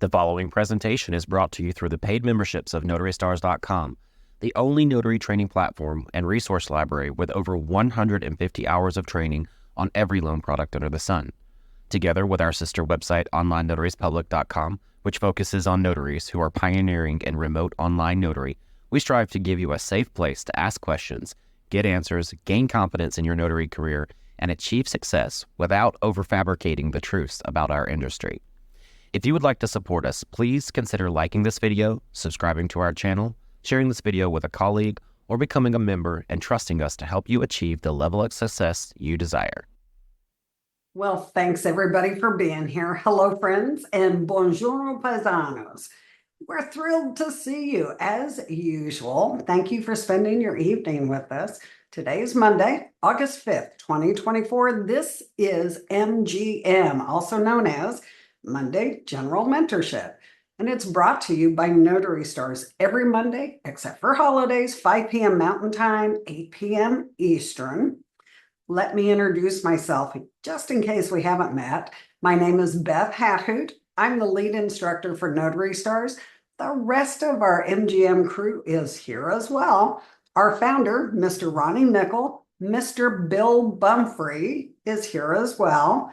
The following presentation is brought to you through the paid memberships of notarystars.com, the only notary training platform and resource library with over 150 hours of training on every loan product under the sun. Together with our sister website, onlinenotaries.public.com, which focuses on notaries who are pioneering in remote online notary, we strive to give you a safe place to ask questions, get answers, gain confidence in your notary career, and achieve success without overfabricating the truths about our industry. If you would like to support us, please consider liking this video, subscribing to our channel, sharing this video with a colleague, or becoming a member and trusting us to help you achieve the level of success you desire. Well, thanks everybody for being here. Hello, friends, and buongiorno paisanos. We're thrilled to see you as usual. Thank you for spending your evening with us. Today is Monday, August 5th, 2024. This is MGM, also known as Monday General Mentorship, and it's brought to you by Notary Stars every Monday, except for holidays, 5 p.m. Mountain Time, 8 p.m. Eastern. Let me introduce myself, just in case we haven't met. My name is Beth Hathoot. I'm the lead instructor for Notary Stars. The rest of our MGM crew is here as well. Our founder, Mr. Ronnie Mickle, Mr. Bill Bumphrey is here as well.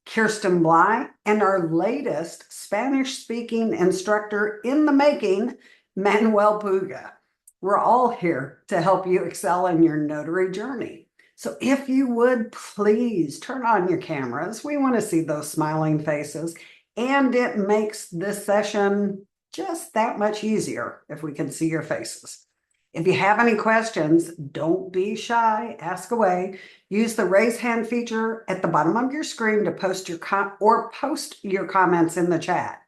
Kirsten Bly, and our latest Spanish-speaking instructor in the making, Manuel Puga. We're all here to help you excel in your notary journey. So if you would, please turn on your cameras. We want to see those smiling faces, and it makes this session just that much easier if we can see your faces. If you have any questions, don't be shy, ask away. Use the raise hand feature at the bottom of your screen to post your comments in the chat.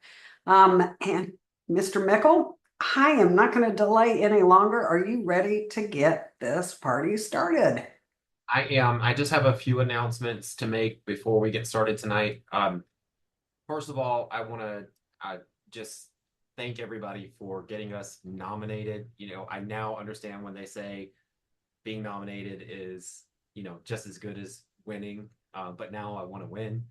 And Mr. Mickle, I am not going to delay any longer. Are you ready to get this party started? I am. I just have a few announcements to make before we get started tonight. First of all, I want to just thank everybody for getting us nominated. You know, I now understand when they say being nominated is, you know, just as good as winning, but now I want to win.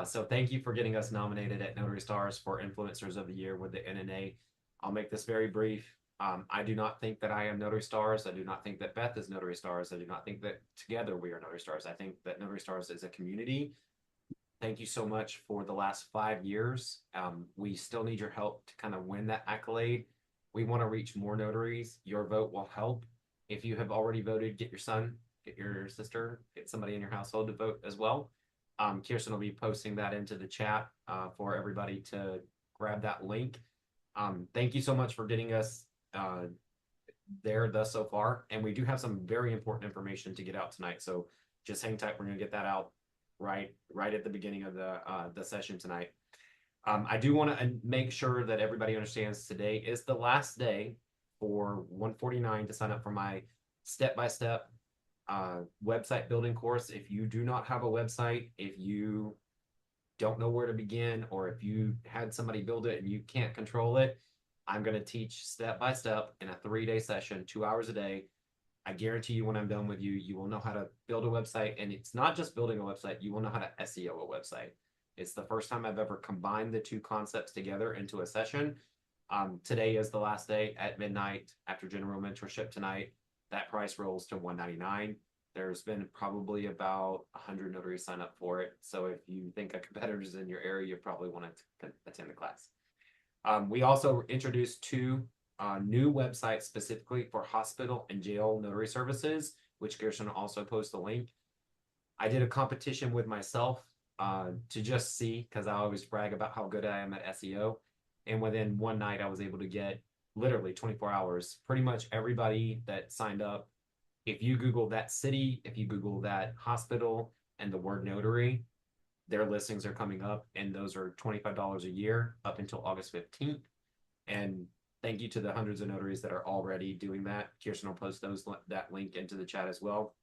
So thank you for getting us nominated at Notary Stars for Influencers of the Year with the NNA. I'll make this very brief. I do not think that I am Notary Stars. I do not think that Beth is Notary Stars. I do not think that together we are Notary Stars. I think that Notary Stars is a community. Thank you so much for the last 5 years. We still need your help to kind of win that accolade. We want to reach more notaries. Your vote will help. If you have already voted, get your son, get your sister, get somebody in your household to vote as well. Kirsten will be posting that into the chat for everybody to grab that link. Thank you so much for getting us there thus so far. And we do have some very important information to get out tonight. So just hang tight. We're going to get that out right at the beginning of the session tonight. I do want to make sure that everybody understands today is the last day for 149 to sign up for my step-by-step website building course. If you do not have a website, if you don't know where to begin, or if you had somebody build it and you can't control it, I'm going to teach step-by-step in a 3-day session, 2 hours a day. I guarantee you when I'm done with you, you will know how to build a website. And it's not just building a website, you will know how to SEO a website. It's the first time I've ever combined the two concepts together into a session. Today is the last day at midnight after general mentorship tonight. That price rolls to $199. There's been probably about 100 notaries sign up for it. So if you think a competitor is in your area, you probably want to attend the class. We also introduced 2 new websites specifically for hospital and jail notary services, which Kirsten will also post the link. I did a competition with myself to just see, because I always brag about how good I am at SEO. And within one night, I was able to get literally 24 hours, pretty much everybody that signed up. If you Google that city, if you Google that hospital and the word notary, their listings are coming up, and those are $25 a year up until August 15th. And thank you to the hundreds of notaries that are already doing that. Kirsten will post that link into the chat as well.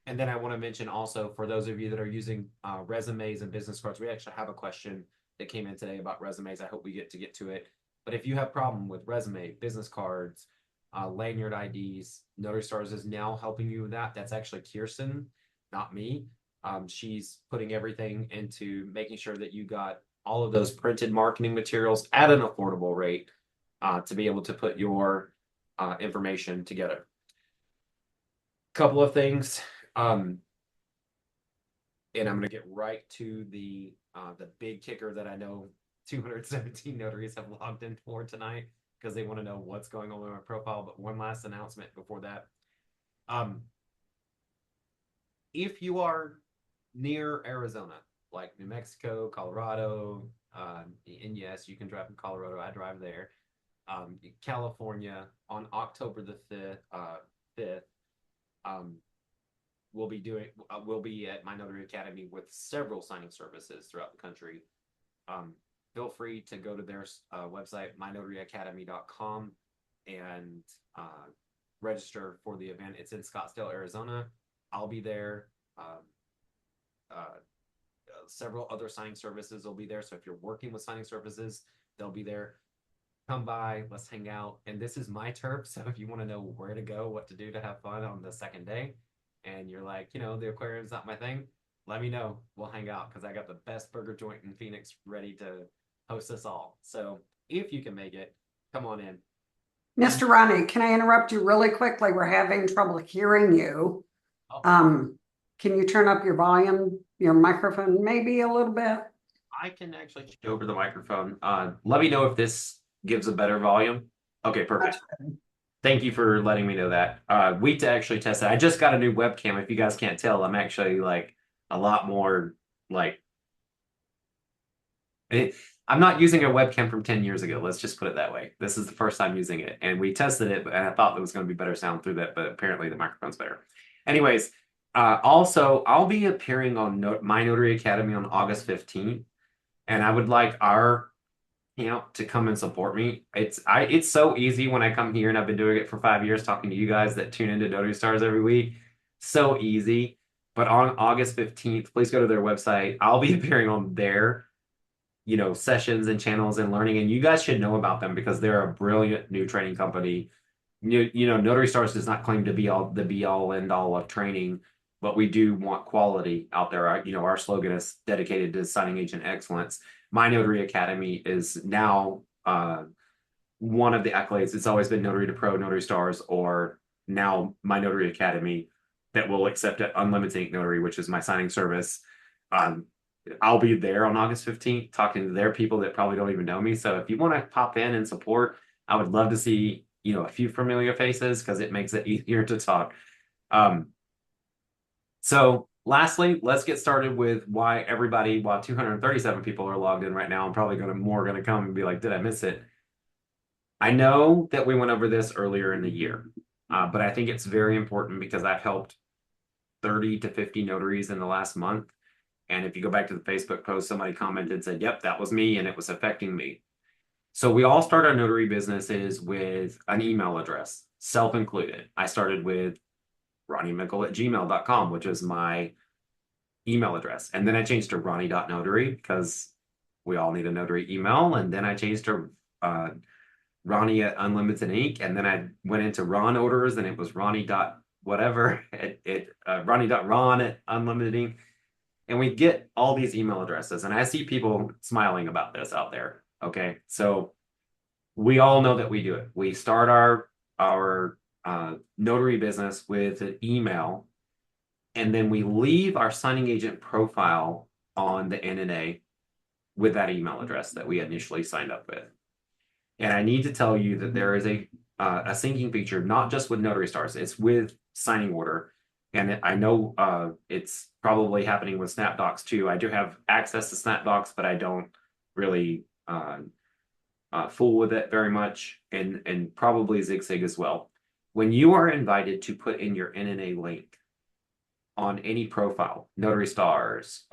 And then I want to mention also, for those of you that are using resumes and business cards, we actually have a question that came in today about resumes. I hope we get to it. But if you have a problem with resume, business cards, lanyard IDs, Notary Stars is now helping you with that. That's actually Kirsten, not me. She's putting everything into making sure that you got all of those printed marketing materials at an affordable rate to be able to put your information together. Couple of things, and I'm going to get right to the big kicker that I know 217 notaries have logged in for tonight because they want to know what's going on with my profile. But one last announcement before that. If you are near Arizona, like New Mexico, Colorado, and yes, you can drive from Colorado. I drive there. California on October the 5th, we'll be at my Notary Academy with several signing services throughout the country. Feel free to go to their website, mynotaryacademy.com, and register for the event. It's in Scottsdale, Arizona. I'll be there. Several other signing services will be there. So if you're working with signing services, they'll be there. Come by, let's hang out. And this is my turf. So if you want to know where to go, what to do to have fun on the second day, and you're like, the aquarium's not my thing, let me know. We'll hang out because I got the best burger joint in Phoenix ready to host us all. So if you can make it, come on in. Mr. Ronnie, can I interrupt you really quickly? We're having trouble hearing you. Oh. Can you turn up your volume, your microphone, maybe a little bit? I can actually change over the microphone. Let me know if this gives a better volume. Okay, perfect. Thank you for letting me know that. We actually tested. I just got a new webcam. If you guys can't tell, I'm actually like a lot more like. I'm not using a webcam from 10 years ago. Let's just put it that way. This is the first time using it, and we tested it, and I thought there was going to be better sound through that, but apparently the microphone's better. Anyways. Also, I'll be appearing on My Notary Academy on August 15th, and I would like our camp to come and support me. It's so easy when I come here, and I've been doing it for 5 years, talking to you guys that tune into Notary Stars every week. So easy. But on August 15th, please go to their website. I'll be appearing on their, sessions and channels and learning, and you guys should know about them because they're a brilliant new training company. Notary Stars does not claim to be the be all end all of training, but we do want quality out there. Our slogan is dedicated to signing agent excellence. My Notary Academy is now one of the accolades. It's always been Notary to Pro, Notary Stars, or now My Notary Academy that will accept Unlimited Ink Notary, which is my signing service. I'll be there on August 15th talking to their people that probably don't even know me. So if you want to pop in and support, I would love to see a few familiar faces because it makes it easier to talk. So lastly, let's get started with why 237 people are logged in right now. I'm probably more going to come and be like, did I miss it? I know that we went over this earlier in the year, but I think it's very important because I've helped 30 to 50 notaries in the last month. And if you go back to the Facebook post, somebody commented and said, yep, that was me, and it was affecting me. So we all start our notary businesses with an email address, self-included. I started with ronniemickle@gmail.com, which is my email address. And then I changed to ronnie.notary because we all need a notary email. And then I changed to Ronnie at Unlimited Ink. And then I went into Ron Orders, and it was Ronnie.whatever Ronnie.ron at Unlimited Ink. And we get all these email addresses. And I see people smiling about this out there. Okay, so we all know that we do it. We start our notary business with an email, and then we leave our signing agent profile on the NNA with that email address that we initially signed up with. And I need to tell you that there is a syncing feature, not just with Notary Stars, it's with Signing Order. And I know it's probably happening with SnapDocs too. I do have access to SnapDocs, but I don't really fool with it very much, and probably ZigZag as well. When you are invited to put in your NNA link on any profile, Notary Stars,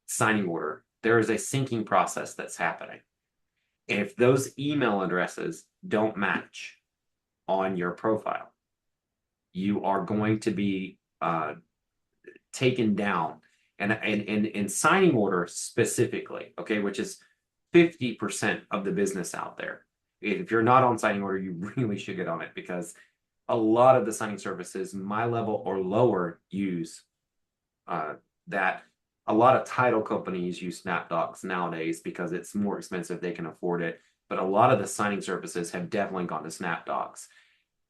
Signing Order, there is a syncing process that's happening. If those email addresses don't match on your profile, you are going to be taken down. And in Signing Order specifically, okay, which is 50% of the business out there. If you're not on Signing Order, you really should get on it because a lot of the signing services, my level or lower, use that A lot of title companies use SnapDocs nowadays because it's more expensive. They can afford it. But a lot of the signing services have definitely gone to SnapDocs.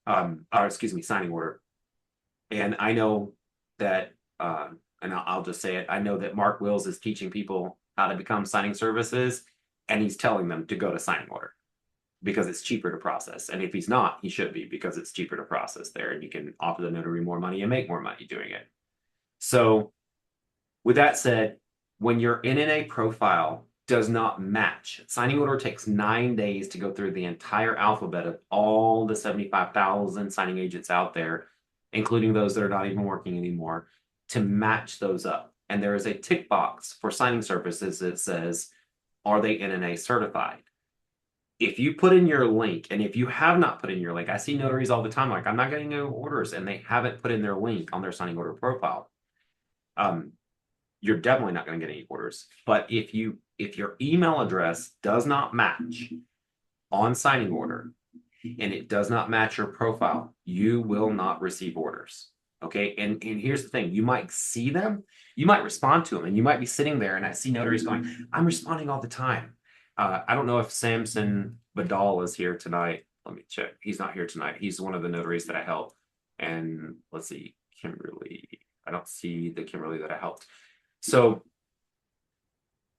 Or excuse me, signing order. And I know that, and I'll just say it, I know that Mark Wills is teaching people how to become signing services, and he's telling them to go to signing order because it's cheaper to process. And if he's not, he should be, because it's cheaper to process there, and you can offer the notary more money and make more money doing it. So with that said, when your NNA profile does not match, signing order takes 9 days to go through the entire alphabet of all the 75,000 signing agents out there, including those that are not even working anymore, to match those up. And there is a tick box for signing services that says, are they NNA certified? If you put in your link, and if you have not put in your link, I see notaries all the time, like, I'm not getting no orders, and they haven't put in their link on their signing order profile. You're definitely not going to get any orders. But if your email address does not match on signing order, and it does not match your profile, you will not receive orders. Okay. And here's the thing, you might see them, you might respond to them, and you might be sitting there, and I see notaries going, I'm responding all the time. I don't know if Samson Badal is here tonight. Let me check. He's not here tonight. He's one of the notaries that I help. And let's see, Kimberly. I don't see the Kimberly that I helped. So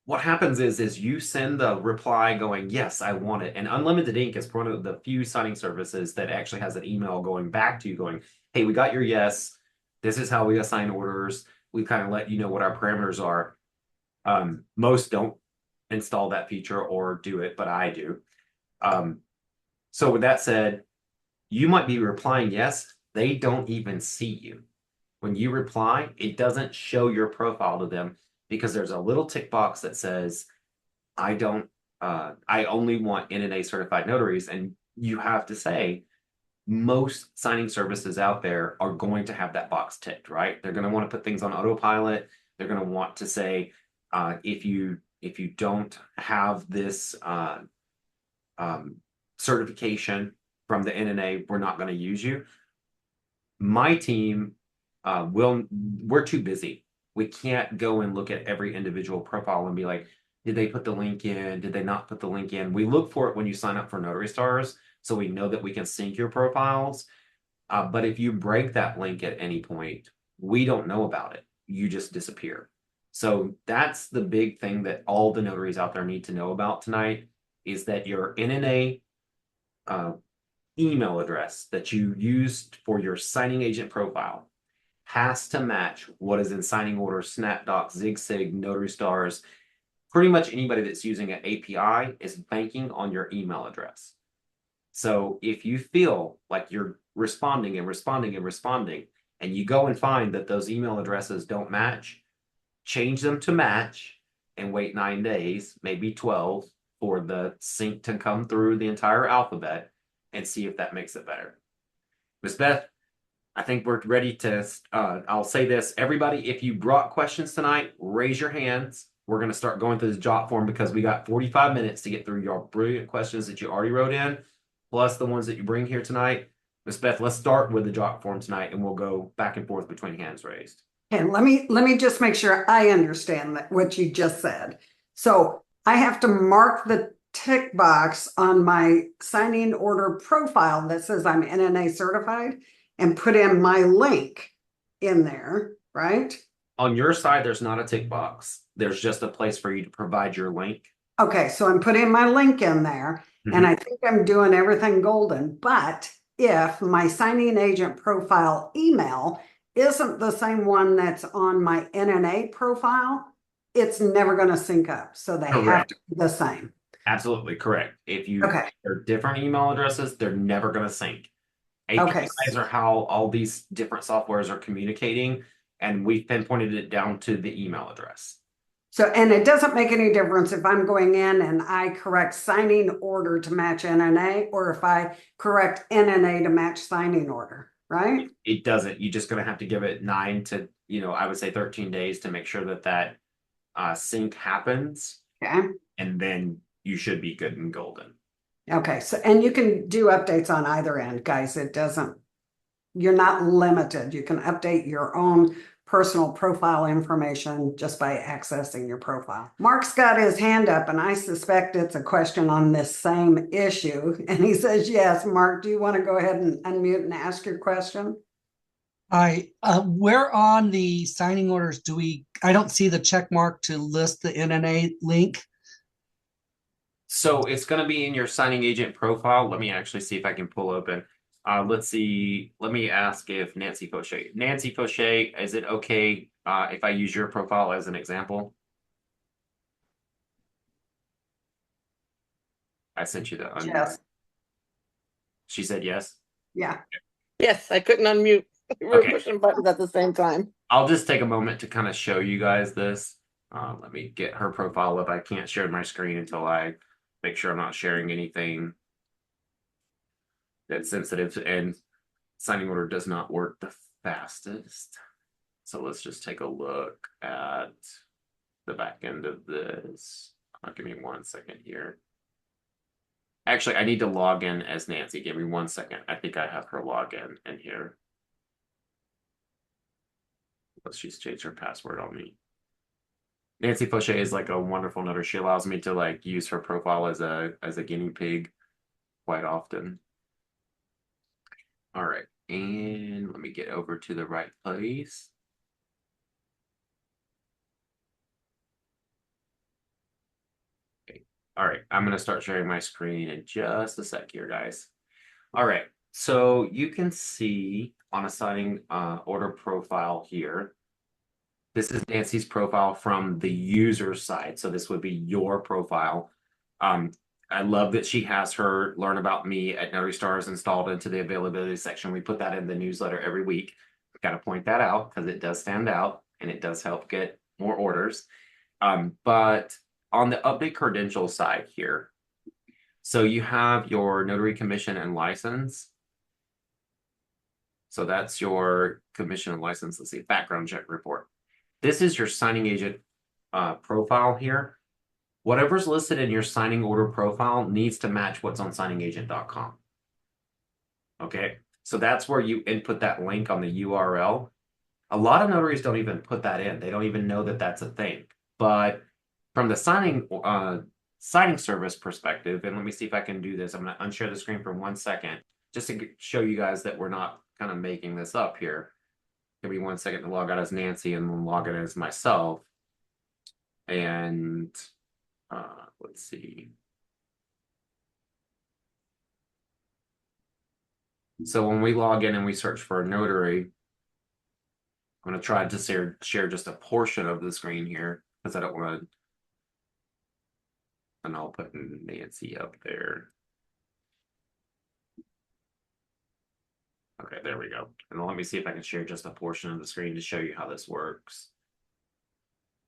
what happens is you send the reply going, yes, I want it. And Unlimited Ink is one of the few signing services that actually has an email going back to you going, hey, we got your yes. This is how we assign orders. We kind of let you know what our parameters are. Most don't install that feature or do it, but I do. So with that said, you might be replying yes. They don't even see you. When you reply, it doesn't show your profile to them because there's a little tick box that says, I only want NNA certified notaries. And you have to say, most signing services out there are going to have that box ticked, right? They're going to want to put things on autopilot. They're going to want to say, if you don't have this certification from the NNA, we're not going to use you. My team we're too busy. We can't go and look at every individual profile and be like, did they put the link in? Did they not put the link in? We look for it when you sign up for Notary Stars, so we know that we can sync your profiles. But if you break that link at any point, we don't know about it. You just disappear. So that's the big thing that all the notaries out there need to know about tonight, is that your NNA email address that you used for your signing agent profile has to match what is in signing order, SnapDocs, ZigSig, Notary Stars. Pretty much anybody that's using an API is banking on your email address. So if you feel like you're responding and responding and responding, and you go and find that those email addresses don't match, change them to match and wait 9 days, maybe 12, for the sync to come through the entire alphabet and see if that makes it better. Ms. Beth, I think we're ready to, I'll say this, everybody, if you brought questions tonight, raise your hands. We're going to start going through this jot form because we got 45 minutes to get through your brilliant questions that you already wrote in, plus the ones that you bring here tonight. Ms. Beth, let's start with the jot form tonight, and we'll go back and forth between hands raised. And let me just make sure I understand what you just said. So I have to mark the tick box on my signing order profile that says I'm NNA certified and put in my link in there, right? On your side, there's not a tick box. There's just a place for you to provide your link. Okay, so I'm putting my link in there, and I think I'm doing everything golden. But if my signing agent profile email isn't the same one that's on my NNA profile, it's never going to sync up. So they have to be the same. Absolutely correct. If they're different email addresses, they're never going to sync. APIs are how all these different softwares are communicating, and we've pinpointed it down to the email address. So, and it doesn't make any difference if I'm going in and I correct signing order to match NNA, or if I correct NNA to match signing order, right? It doesn't. You're just going to have to give it 9 to, I would say 13 days to make sure that sync happens. Okay. And then you should be good and golden. Okay. So, and you can do updates on either end, guys. You're not limited. You can update your own personal profile information just by accessing your profile. Mark's got his hand up, and I suspect it's a question on this same issue. And he says, yes. Mark, do you want to go ahead and unmute and ask your question? Where on the signing orders I don't see the check mark to list the NNA link. So it's going to be in your signing agent profile. Let me actually see if I can pull open. Let's see. Let me ask if Nancy Fauché. Nancy Fauché, is it okay if I use your profile as an example? I sent you the unmute. Yes. She said yes. Yeah. Yes, I couldn't unmute. We were Okay. pushing buttons at the same time. I'll just take a moment to kind of show you guys this. Let me get her profile up. I can't share my screen until I make sure I'm not sharing anything that's sensitive, and signing order does not work the fastest. So let's just take a look at the back end of this. Give me 1 second here. Actually, I need to log in as Nancy. Give me 1 second. I think I have her login in here. She's changed her password on me. Nancy Fauché is like a wonderful notary. She allows me to like use her profile as a guinea pig quite often. All right, and let me get over to the right place. Okay. All right, I'm gonna start sharing my screen in just a sec here, guys. All right, so you can see on a signing order profile here. This is Nancy's profile from the user side. So this would be your profile. I love that she has her Learn About Me at Notary Stars installed into the availability section. We put that in the newsletter every week. Got to point that out because it does stand out and it does help get more orders. But on the update credentials side here, so you have your notary commission and license. So that's your commission and license. Let's see, background check report. This is your signing agent profile here. Whatever's listed in your signing order profile needs to match what's on signingagent.com. Okay, so that's where you input that link on the URL. A lot of notaries don't even put that in. They don't even know that that's a thing. But from the signing service perspective, and let me see if I can do this. I'm going to unshare the screen for 1 second just to show you guys that we're not kind of making this up here. Give me 1 second to log out as Nancy and then log in as myself. And let's see. So when we log in and we search for a notary, I'm going to try to share just a portion of the screen here because I don't want to. And I'll put Nancy up there. Okay, there we go. And let me see if I can share just a portion of the screen to show you how this works.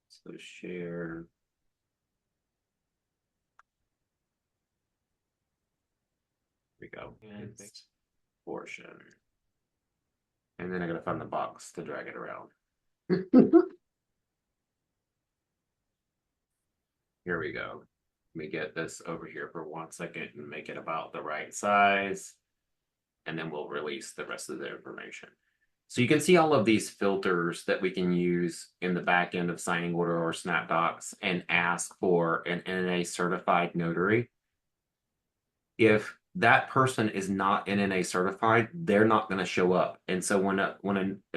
So share. There we go. And portion. And then I gotta find the box to drag it around. Here we go. Let me get this over here for 1 second and make it about the right size. And then we'll release the rest of the information. So you can see all of these filters that we can use in the back end of signing order or SnapDocs and ask for an NNA certified notary. If that person is not NNA certified, they're not going to show up. And so when a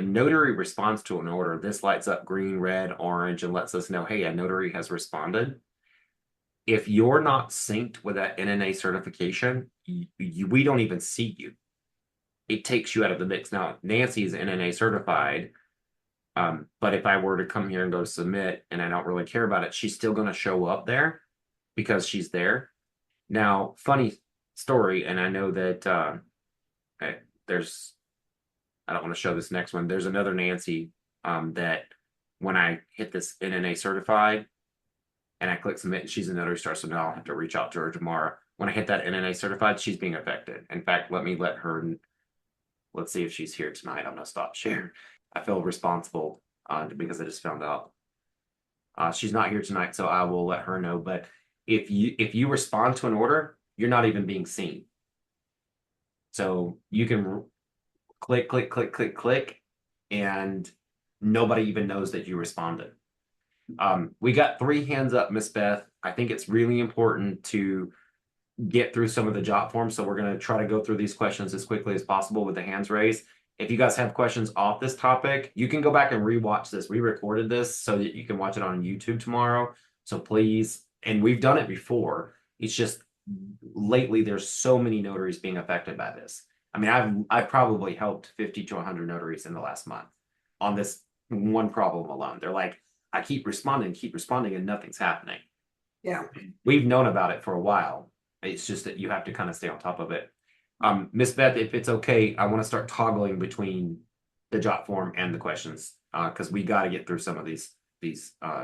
notary responds to an order, this lights up green, red, orange, and lets us know, hey, a notary has responded. If you're not synced with that NNA certification, we don't even see you. It takes you out of the mix. Now, Nancy's NNA certified, but if I were to come here and go submit and I don't really care about it, she's still going to show up there because she's there. Now, funny story, and I know that I don't want to show this next one. There's another Nancy that when I hit this NNA certified and I click submit, she's a notary star, so now I'll have to reach out to her tomorrow. When I hit that NNA certified, she's being affected. In fact, let her. Let's see if she's here tonight. I'm gonna stop sharing. I feel responsible because I just found out she's not here tonight, so I will let her know. But if you respond to an order, you're not even being seen. So you can click, and nobody even knows that you responded. We got 3 hands up, Miss Beth. I think it's really important to get through some of the jot forms. So we're going to try to go through these questions as quickly as possible with the hands raised. If you guys have questions off this topic, you can go back and rewatch this. We recorded this so that you can watch it on YouTube tomorrow. So please, and we've done it before. It's just lately there's so many notaries being affected by this. I mean, I've probably helped 50 to 100 notaries in the last month on this one problem alone. They're like, I keep responding, and nothing's happening. Yeah. We've known about it for a while. It's just that you have to kind of stay on top of it. Miss Beth, if it's okay, I want to start toggling between the jot form and the questions because we got to get through some of these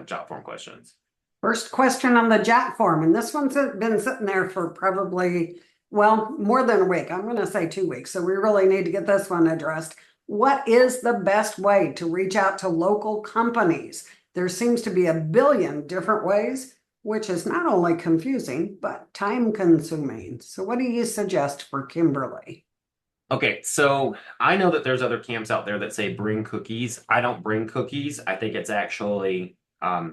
jot form questions. First question on the jot form, and this one's been sitting there for probably, well, more than a week. I'm going to say 2 weeks. So we really need to get this one addressed. What is the best way to reach out to local companies? There seems to be a billion different ways, which is not only confusing, but time consuming. So what do you suggest for Kimberly? Okay, so I know that there's other camps out there that say bring cookies. I don't bring cookies. I think it's actually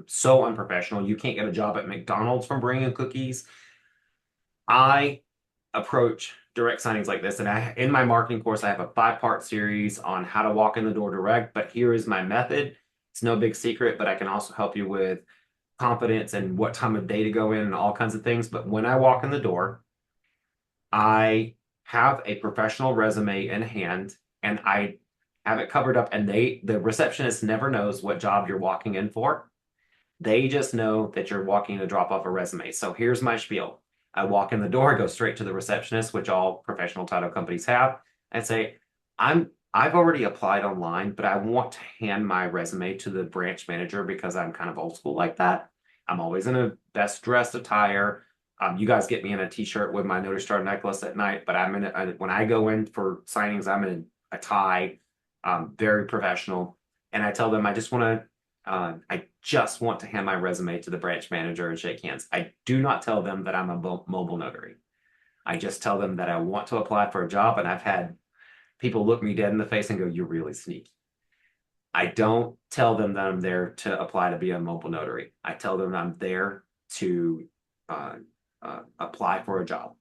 so unprofessional. You can't get a job at McDonald's from bringing cookies. I approach direct signings like this, and in my marketing course, I have a 5-part series on how to walk in the door direct, but here is my method. It's no big secret, but I can also help you with confidence and what time of day to go in and all kinds of things. But when I walk in the door, I have a professional resume in hand and I have it covered up, and the receptionist never knows what job you're walking in for. They just know that you're walking to drop off a resume. So here's my spiel. I walk in the door, go straight to the receptionist, which all professional title companies have, and say, I've already applied online, but I want to hand my resume to the branch manager because I'm kind of old school like that. I'm always in a best dressed attire. You guys get me in a t-shirt with my Notary Star necklace at night, but when I go in for signings, I'm in a tie, very professional. And I tell them I just want to hand my resume to the branch manager and shake hands. I do not tell them that I'm a mobile notary. I just tell them that I want to apply for a job, and I've had people look me dead in the face and go, "You're really sneaky." I don't tell them that I'm there to apply to be a mobile notary. I tell them I'm there to apply for a job.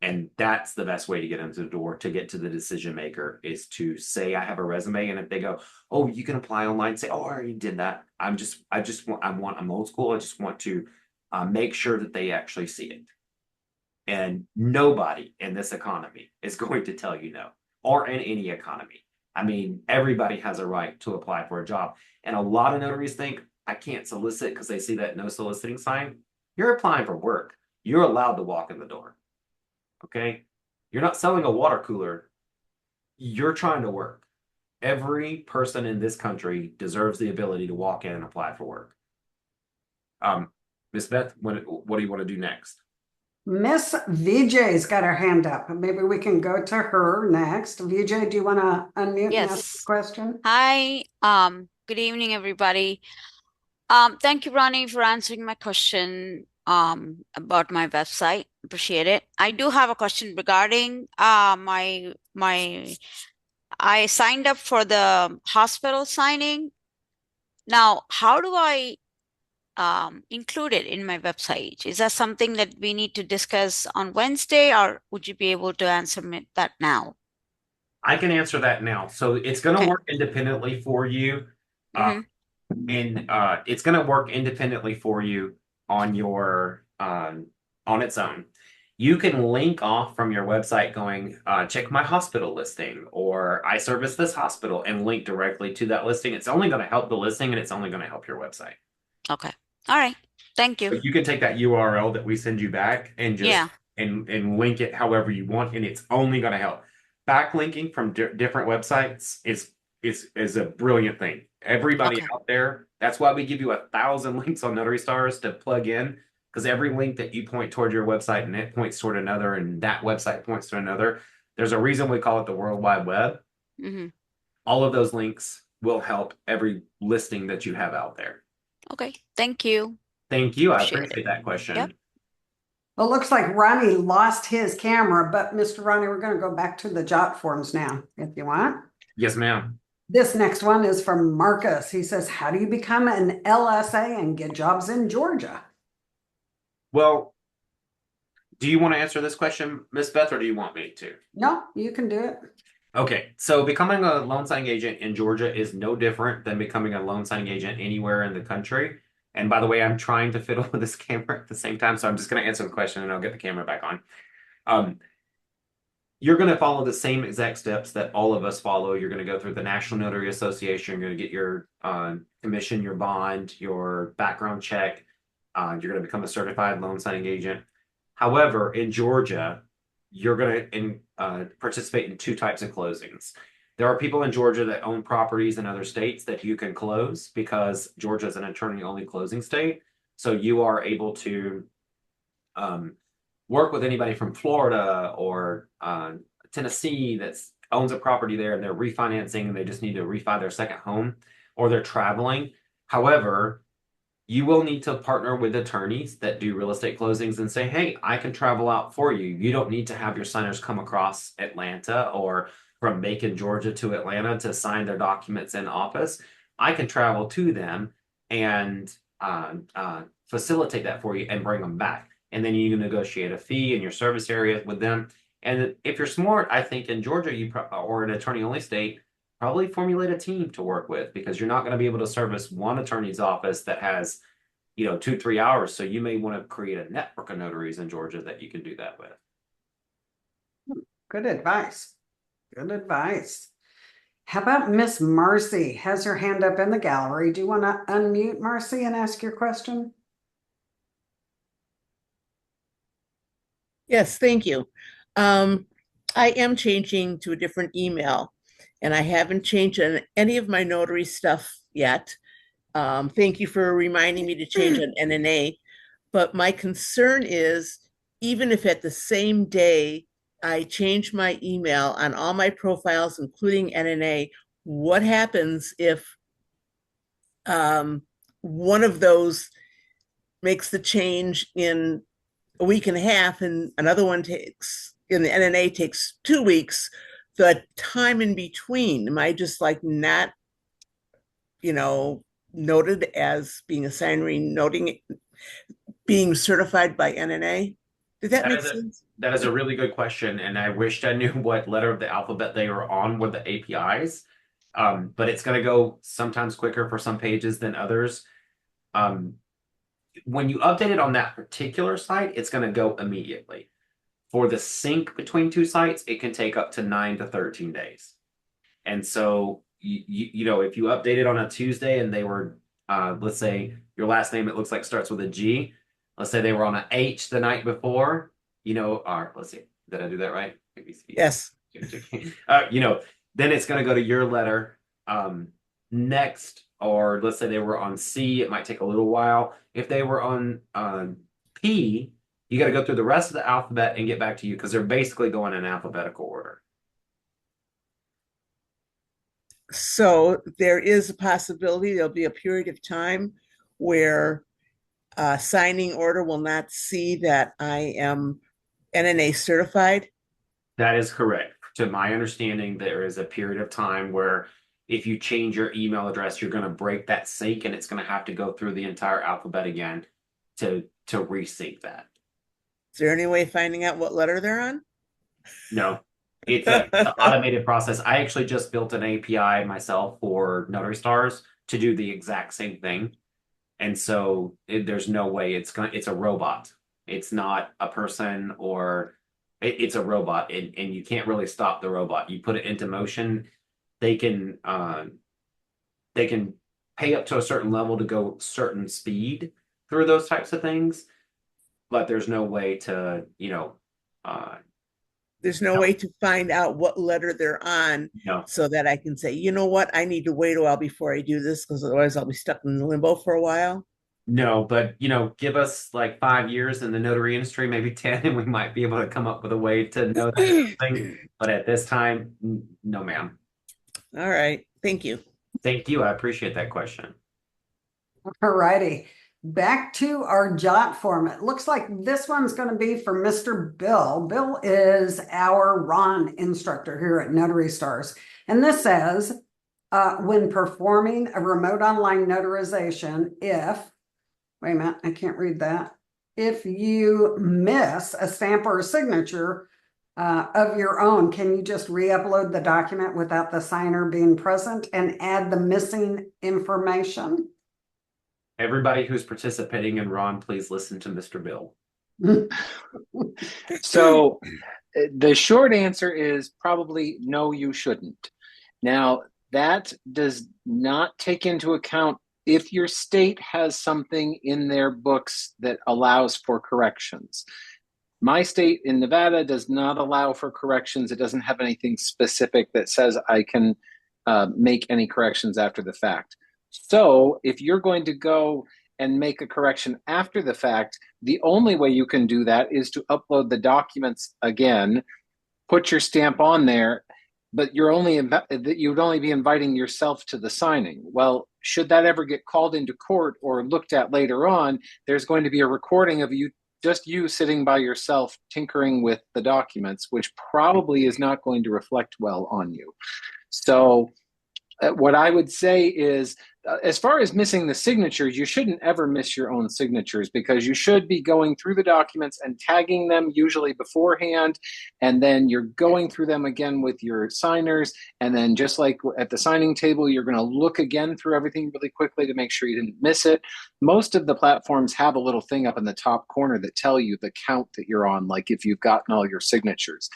And that's the best way to get into the door, to get to the decision maker, is to say I have a resume. And if they go, "Oh, you can apply online," say, "Oh, I already did that." I'm old school. I just want to make sure that they actually see it. And nobody in this economy is going to tell you no, or in any economy. I mean, everybody has a right to apply for a job. And a lot of notaries think, I can't solicit because they see that no soliciting sign. You're applying for work. You're allowed to walk in the door. Okay? You're not selling a water cooler. You're trying to work. Every person in this country deserves the ability to walk in and apply for work. Miss Beth, what do you want to do next? Miss VJ's got her hand up. Maybe we can go to her next. VJ, do you want to unmute and ask Yes. the question? Hi, good evening, everybody. Thank you, Ronnie, for answering my question about my website. Appreciate it. I do have a question regarding I signed up for the hospital signing. Now, how do I include it in my website? Is that something that we need to discuss on Wednesday, or would you be able to answer me that now? I can answer that now. So it's going to Okay. work independently for you. Mhm. And it's going to work independently for you on your on its own. You can link off from your website going, check my hospital listing, or I service this hospital, and link directly to that listing. It's only going to help the listing, and it's only going to help your website. Okay. All right. Thank you. But you can take that URL that we send you back and just Yeah. and link it however you want, and it's only going to help. Backlinking from different websites is a brilliant thing. Everybody Okay. out there, that's why we give you 1,000 links on Notary Stars to plug in, because every link that you point toward your website and it points toward another, and that website points to another. There's a reason we call it the World Wide Web. Mm-hmm. All of those links will help every listing that you have out there. Okay. Thank you. Thank you. I Appreciate appreciate that question. Yep. Well, it looks like Ronnie lost his camera, but Mr. Ronnie, we're going to go back to the jot forms now, if you want. Yes, ma'am. This next one is from Marcus. He says, how do you become an LSA and get jobs in Georgia? Well, do you want to answer this question, Miss Beth, or do you want me to? No, you can do it. Okay, so becoming a loan signing agent in Georgia is no different than becoming a loan signing agent anywhere in the country. And by the way, I'm trying to fiddle with this camera at the same time, so I'm just going to answer the question and I'll get the camera back on. You're going to follow the same exact steps that all of us follow. You're going to go through the National Notary Association. You're going to get your commission, your bond, your background check. You're going to become a certified loan signing agent. However, in Georgia, you're going to participate in two types of closings. There are people in Georgia that own properties in other states that you can close because Georgia is an attorney-only closing state. So you are able to work with anybody from Florida or Tennessee that owns a property there and they're refinancing and they just need to refi their second home, or they're traveling. However, you will need to partner with attorneys that do real estate closings and say, hey, I can travel out for you. You don't need to have your signers come across Atlanta or from Macon, Georgia to Atlanta to sign their documents in office. I can travel to them and facilitate that for you and bring them back. And then you can negotiate a fee in your service area with them. And if you're smart, I think in Georgia, or an attorney-only state, probably formulate a team to work with, because you're not going to be able to service one attorney's office that has, 2-3 hours. So you may want to create a network of notaries in Georgia that you can do that with. Good advice. Good advice. How about Miss Marcy? Has her hand up in the gallery. Do you want to unmute, Marcy, and ask your question? Yes, thank you. I am changing to a different email, and I haven't changed any of my notary stuff yet. Thank you for reminding me to change an NNA. But my concern is, even if at the same day I change my email on all my profiles, including NNA, what happens if one of those makes the change in a week and a half and another one in the NNA takes 2 weeks? The time in between, am I just like not, noted as being a signery, being certified by NNA? Did that make sense? That is a really good question, and I wished I knew what letter of the alphabet they were on with the APIs. But it's going to go sometimes quicker for some pages than others. When you update it on that particular site, it's going to go immediately. For the sync between two sites, it can take up to 9 to 13 days. And so, if you update it on a Tuesday and they were, let's say your last name, it looks like starts with a G. Let's say they were on an H the night before, let's see, did I do that right? Yes. Then it's going to go to your letter next. Or let's say they were on C, it might take a little while. If they were on P, you got to go through the rest of the alphabet and get back to you, because they're basically going in alphabetical order. So there is a possibility there'll be a period of time where a signing order will not see that I am NNA certified. That is correct. To my understanding, there is a period of time where if you change your email address, you're going to break that sync, and it's going to have to go through the entire alphabet again to resync that. Is there any way of finding out what letter they're on? No, it's an automated process. I actually just built an API myself for Notary Stars to do the exact same thing. And so there's no way it's a robot. It's not a person, or it's a robot, and you can't really stop the robot. You put it into motion. They can pay up to a certain level to go certain speed through those types of things, but there's no way to, there's no way to find out what letter they're on, so that I can say, you know what, I need to wait a while before I do this, because otherwise I'll be stuck in limbo for a while. No, but give us like 5 years in the notary industry, maybe 10, and we might be able to come up with a way to know that thing. But at this time, no, ma'am. All right. Thank you. Thank you. I appreciate that question. All righty. Back to our jot form. It looks like this one's going to be for Mr. Bill. Bill is our Ron instructor here at Notary Stars. And this says, when performing a remote online notarization, wait a minute, I can't read that. If you miss a stamp or a signature of your own, can you just re-upload the document without the signer being present and add the missing information? Everybody who's participating in Ron, please listen to Mr. Bill. So the short answer is probably no, you shouldn't. Now, that does not take into account if your state has something in their books that allows for corrections. My state in Nevada does not allow for corrections. It doesn't have anything specific that says I can make any corrections after the fact. So if you're going to go and make a correction after the fact, the only way you can do that is to upload the documents again, put your stamp on there, but you'd only be inviting yourself to the signing. Well, should that ever get called into court or looked at later on, there's going to be a recording of you sitting by yourself tinkering with the documents, which probably is not going to reflect well on you. So what I would say is, as far as missing the signatures, you shouldn't ever miss your own signatures, because you should be going through the documents and tagging them usually beforehand, and then you're going through them again with your signers, and then just like at the signing table, you're going to look again through everything really quickly to make sure you didn't miss it. Most of the platforms have a little thing up in the top corner that tell you the count that you're on, like if you've gotten all your signatures.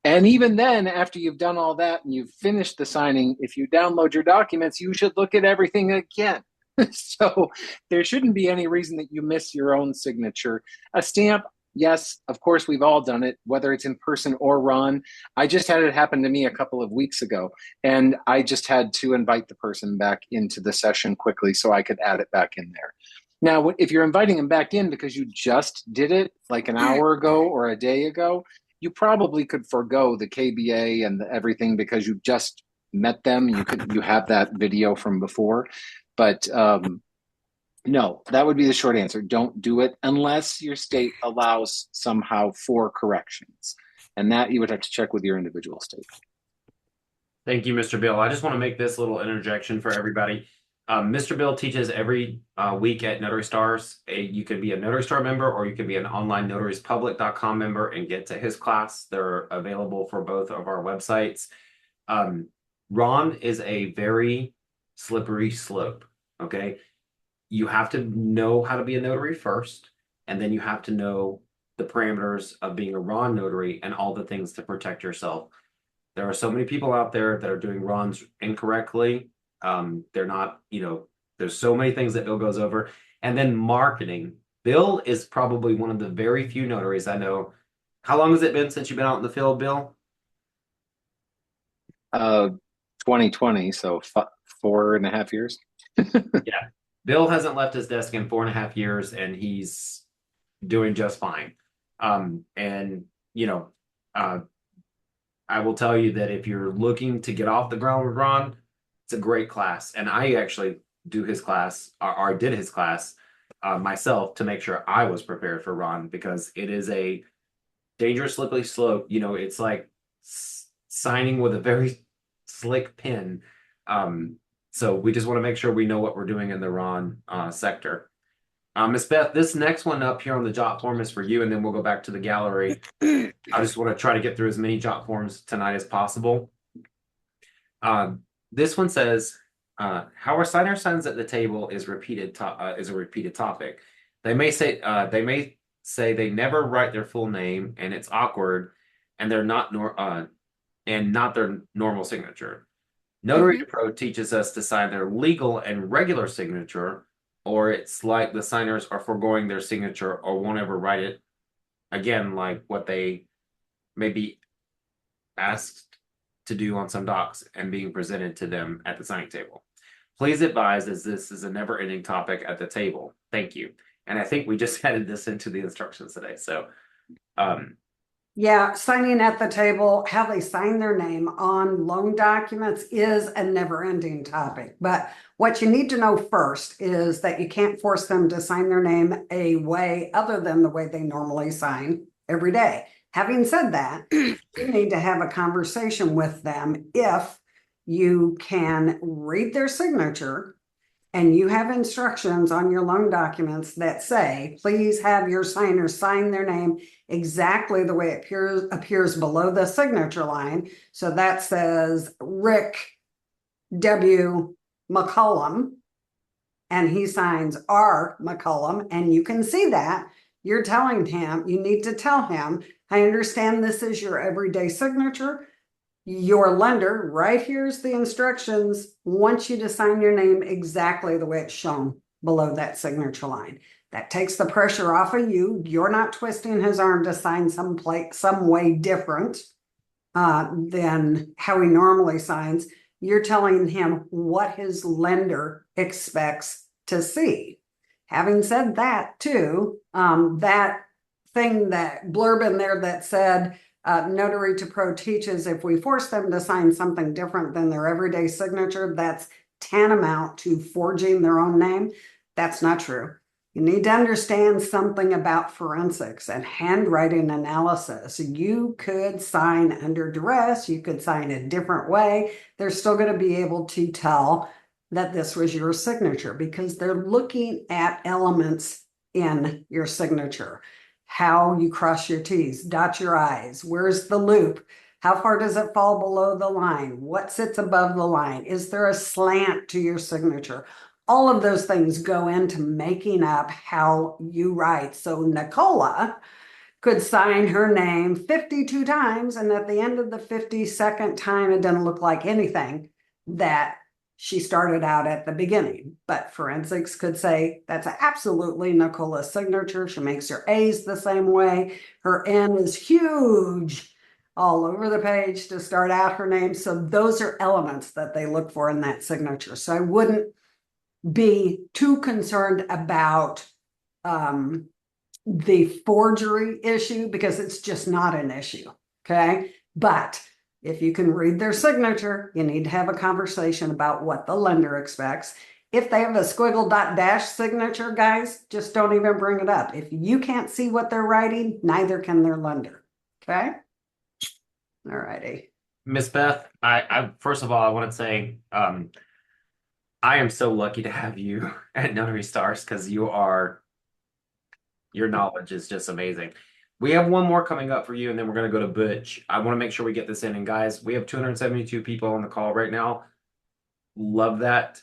And even then, after you've done all that and you've finished the signing, if you download your documents, you should look at everything again. So there shouldn't be any reason that you miss your own signature. A stamp, yes, of course, we've all done it, whether it's in person or Ron. I just had it happen to me a couple of weeks ago, and I just had to invite the person back into the session quickly so I could add it back in there. Now, if you're inviting them back in because you just did it like an hour ago or a day ago, you probably could forego the KBA and everything because you just met them. You have that video from before, but no, that would be the short answer. Don't do it unless your state allows somehow for corrections, and that you would have to check with your individual state. Thank you, Mr. Bill. I just want to make this little interjection for everybody. Mr. Bill teaches every week at Notary Stars. You can be a Notary Star member, or you can be an online notariespublic.com member and get to his class. They're available for both of our websites. Ron is a very slippery slope, okay? You have to know how to be a notary first, and then you have to know the parameters of being a Ron notary and all the things to protect yourself. There are so many people out there that are doing Rons incorrectly. They're not, there's so many things that Bill goes over. And then marketing. Bill is probably one of the very few notaries I know. How long has it been since you've been out in the field, Bill? 2020, so 4.5 years. Yeah. Bill hasn't left his desk in 4.5 years, and he's doing just fine. I will tell you that if you're looking to get off the ground with Ron, it's a great class. And I actually do his class, or did his class myself to make sure I was prepared for Ron, because it is a dangerous, slippery slope. It's like signing with a very slick pen. So we just want to make sure we know what we're doing in the Ron sector. Ms. Beth, this next one up here on the jot form is for you, and then we'll go back to the gallery. I just want to try to get through as many jot forms tonight as possible. This one says, how a signer signs at the table is a repeated topic. They may say they never write their full name, and it's awkward, and they're not their normal signature. Notary Pro teaches us to sign their legal and regular signature, or it's like the signers are foregoing their signature or won't ever write it again, like what they may be asked to do on some docs and being presented to them at the signing table. Please advise, as this is a never-ending topic at the table. Thank you. And I think we just added this into the instructions today. So, yeah, signing at the table, how they sign their name on loan documents is a never-ending topic. But what you need to know first is that you can't force them to sign their name a way other than the way they normally sign every day. Having said that, you need to have a conversation with them if you can read their signature, and you have instructions on your loan documents that say, please have your signer sign their name exactly the way it appears below the signature line. So that says Rick W. McCollum, and he signs R. McCollum, and you can see that. You're telling him, you need to tell him, I understand this is your everyday signature. Your lender, right here's the instructions, wants you to sign your name exactly the way it's shown below that signature line. That takes the pressure off of you. You're not twisting his arm to sign some way different than how he normally signs. You're telling him what his lender expects to see. Having said that, too, that thing, that blurb in there that said, Notary to Pro teaches if we force them to sign something different than their everyday signature, that's tantamount to forging their own name. That's not true. You need to understand something about forensics and handwriting analysis. You could sign under duress. You could sign a different way. They're still going to be able to tell that this was your signature because they're looking at elements in your signature. How you cross your T's, dot your I's, where's the loop? How far does it fall below the line? What sits above the line? Is there a slant to your signature? All of those things go into making up how you write. So Nicola could sign her name 52 times, and at the end of the 52nd time, it didn't look like anything that she started out at the beginning. But forensics could say that's absolutely Nicola's signature. She makes her A's the same way. Her N is huge all over the page to start out her name. So those are elements that they look for in that signature. So I wouldn't be too concerned about the forgery issue because it's just not an issue. Okay. But if you can read their signature, you need to have a conversation about what the lender expects. If they have a squiggle dot dash signature, guys, just don't even bring it up. If you can't see what they're writing, neither can their lender. Okay. All righty. Miss Beth, I first of all, I want to say, I am so lucky to have you at Notary Stars because your knowledge is just amazing. We have one more coming up for you, and then we're going to go to Butch. I want to make sure we get this in. And guys, we have 272 people on the call right now. Love that.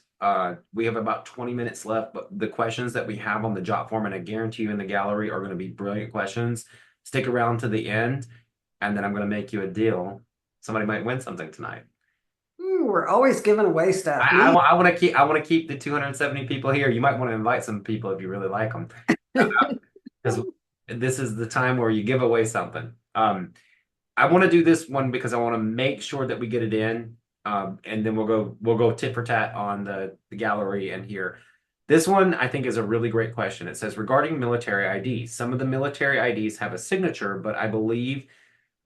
We have about 20 minutes left, but the questions that we have on the jot form, and I guarantee you in the gallery, are going to be brilliant questions. Stick around to the end, and then I'm going to make you a deal. Somebody might win something tonight. Ooh, we're always giving away stuff. I want to keep the 270 people here. You might want to invite some people if you really like them, because this is the time where you give away something. I want to do this one because I want to make sure that we get it in, and then we'll go tit for tat on the gallery and here. This one I think is a really great question. It says regarding military IDs. Some of the military IDs have a signature, but I believe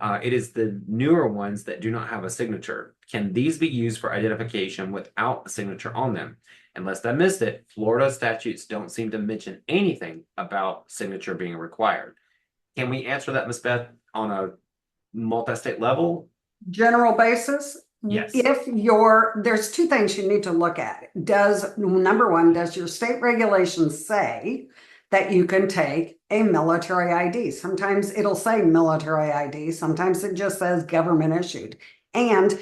it is the newer ones that do not have a signature. Can these be used for identification without a signature on them? Unless I missed it, Florida statutes don't seem to mention anything about signature being required. Can we answer that, Ms. Beth, on a multi-state level? General basis? Yes. There's two things you need to look at. Number one, does your state regulations say that you can take a military ID? Sometimes it'll say military ID. Sometimes it just says government issued. And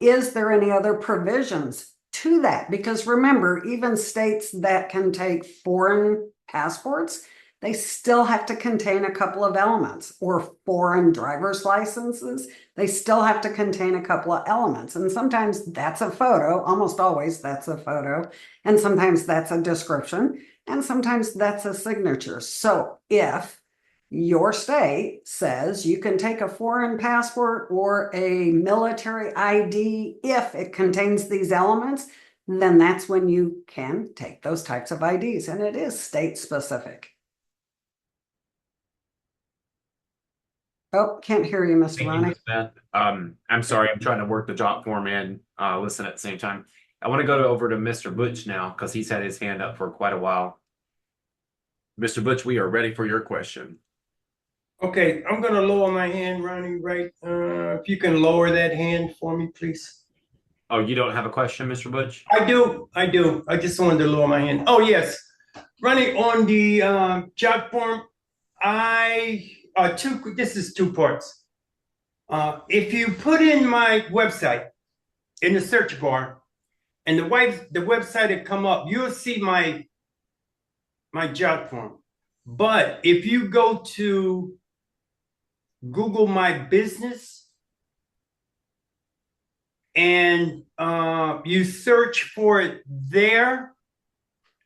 is there any other provisions to that? Because remember, even states that can take foreign passports, they still have to contain a couple of elements, or foreign driver's licenses. They still have to contain a couple of elements. And sometimes that's a photo, almost always that's a photo. And sometimes that's a description. And sometimes that's a signature. So if your state says you can take a foreign passport or a military ID if it contains these elements, then that's when you can take those types of IDs. And it is state specific. Oh, can't hear you, Mr. Ronnie. I'm sorry, I'm trying to work the jot form and listen at the same time. I want to go over to Mr. Butch now because he's had his hand up for quite a while. Mr. Butch, we are ready for your question. Okay, I'm going to lower my hand, Ronnie, right? If you can lower that hand for me, please. Oh, you don't have a question, Mr. Butch? I do. I just wanted to lower my hand. Oh, yes. Running on the job form, this is two parts. If you put in my website in the search bar and the website will come up, you'll see my job form. But if you go to Google My Business and you search for it there,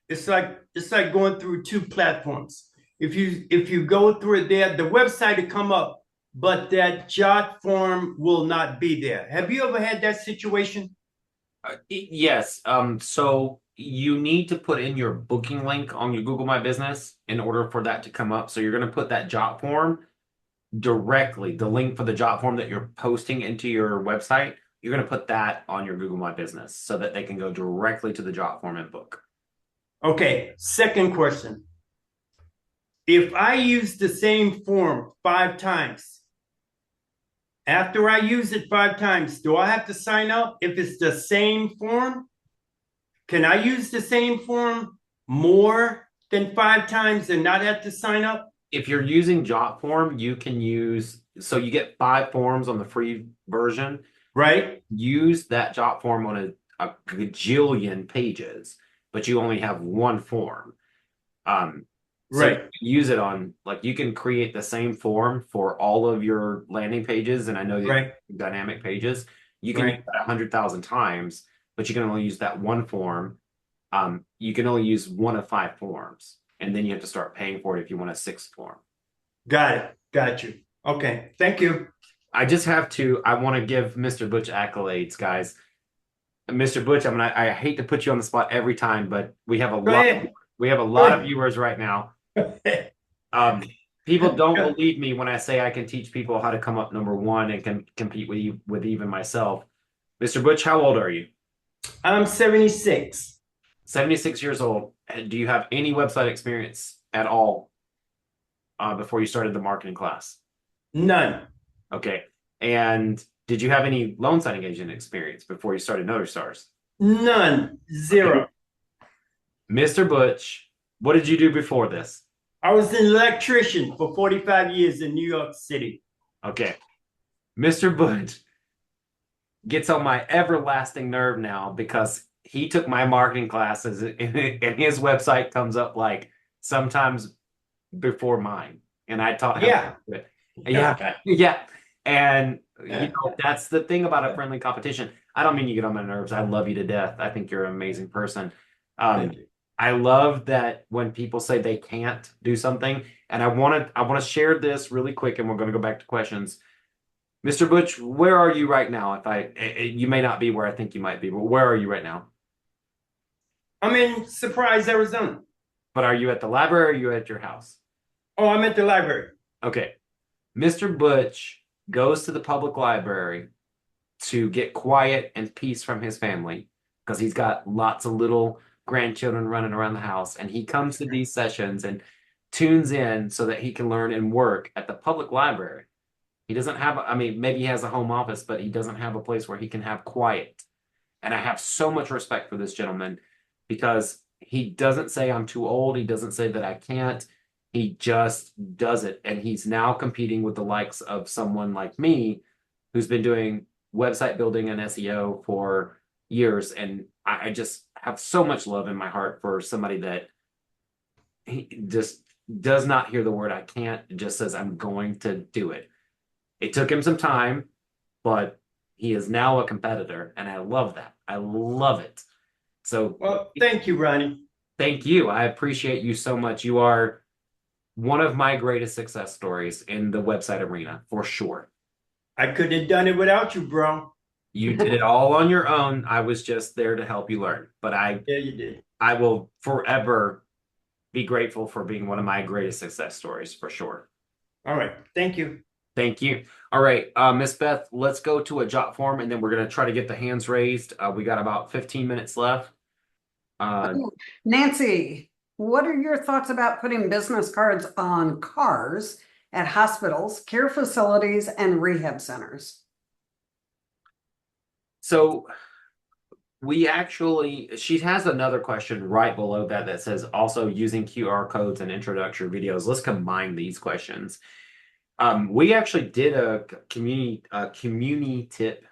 it's like going through two platforms. If you go through it there, the website will come up, but that job form will not be there. Have you ever had that situation? Yes. So you need to put in your booking link on your Google My Business in order for that to come up. So you're going to put that job form directly, the link for the job form that you're posting into your website. You're going to put that on your Google My Business so that they can go directly to the job form and book. Okay. Second question. If I use the same form 5 times, after I use it 5 times, do I have to sign up if it's the same form? Can I use the same form more than 5 times and not have to sign up? If you're using job form, you can use, so you get 5 forms on the free version. Right? Use that job form on a gajillion pages, but you only have 1 form. So Right. use it on, like, you can create the same form for all of your landing pages, and I know Right. dynamic pages. You can Right. use that 100,000 times, but you can only use that 1 form. You can only use 1 of 5 forms, and then you have to start paying for it if you want a 6th form. Got it. Got you. Okay. Thank you. I want to give Mr. Butch accolades, guys. Mr. Butch, I hate to put you on the spot every time, but we have a Go lot. ahead. We have a lot of viewers right now. People don't believe me when I say I can teach people how to come up number 1 and can compete with even myself. Mr. Butch, how old are you? I'm 76. 76 years old. Do you have any website experience at all before you started the marketing class? None. Okay. And did you have any loan signing agent experience before you started Notary Stars? None. Zero. Okay. Mr. Butch, what did you do before this? I was an electrician for 45 years in New York City. Okay. Mr. Butch gets on my everlasting nerve now because he took my marketing classes and his website comes up like sometimes before mine. And I taught him. Yeah. Yeah. And that's the thing about a friendly competition. I don't mean you get on my nerves. I love you to death. I think you're an amazing person. I love that when people say they can't do something, and I want to share this really quick, and we're going to go back to questions. Mr. Butch, where are you right now? You may not be where I think you might be, but where are you right now? I'm in Surprise, Arizona. But are you at the library or are you at your house? Oh, I'm at the library. Okay. Mr. Butch goes to the public library to get quiet and peace from his family because he's got lots of little grandchildren running around the house, and he comes to these sessions and tunes in so that he can learn and work at the public library. He doesn't have, maybe he has a home office, but he doesn't have a place where he can have quiet. And I have so much respect for this gentleman because he doesn't say I'm too old. He doesn't say that I can't. He just does it. And he's now competing with the likes of someone like me who's been doing website building and SEO for years. And I just have so much love in my heart for somebody that he just does not hear the word I can't. It just says I'm going to do it. It took him some time, but he is now a competitor, and I love that. I love it. So, well, thank you, Ronnie. Thank you. I appreciate you so much. You are one of my greatest success stories in the website arena, for sure. I couldn't have done it without you, bro. You did it all on your own. I was just there to help you learn. But yeah, you did. I will forever be grateful for being one of my greatest success stories, for sure. All right. Thank you. Thank you. All right, Miss Beth, let's go to a jot form, and then we're going to try to get the hands raised. We got about 15 minutes left. Nancy, what are your thoughts about putting business cards on cars at hospitals, care facilities, and rehab centers? So She has another question right below that that says also using QR codes and introductory videos. Let's combine these questions. We actually did a community tip,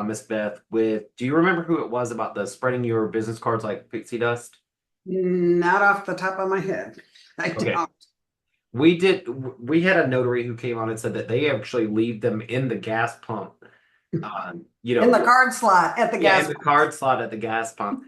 Miss Beth, with, do you remember who it was about the spreading your business cards like pixie dust? Not off the top of my head. I Okay. don't. We had a notary who came on and said that they actually leave them in the gas pump. In the card slot at the Yeah, gas in the pump. card slot at the gas pump.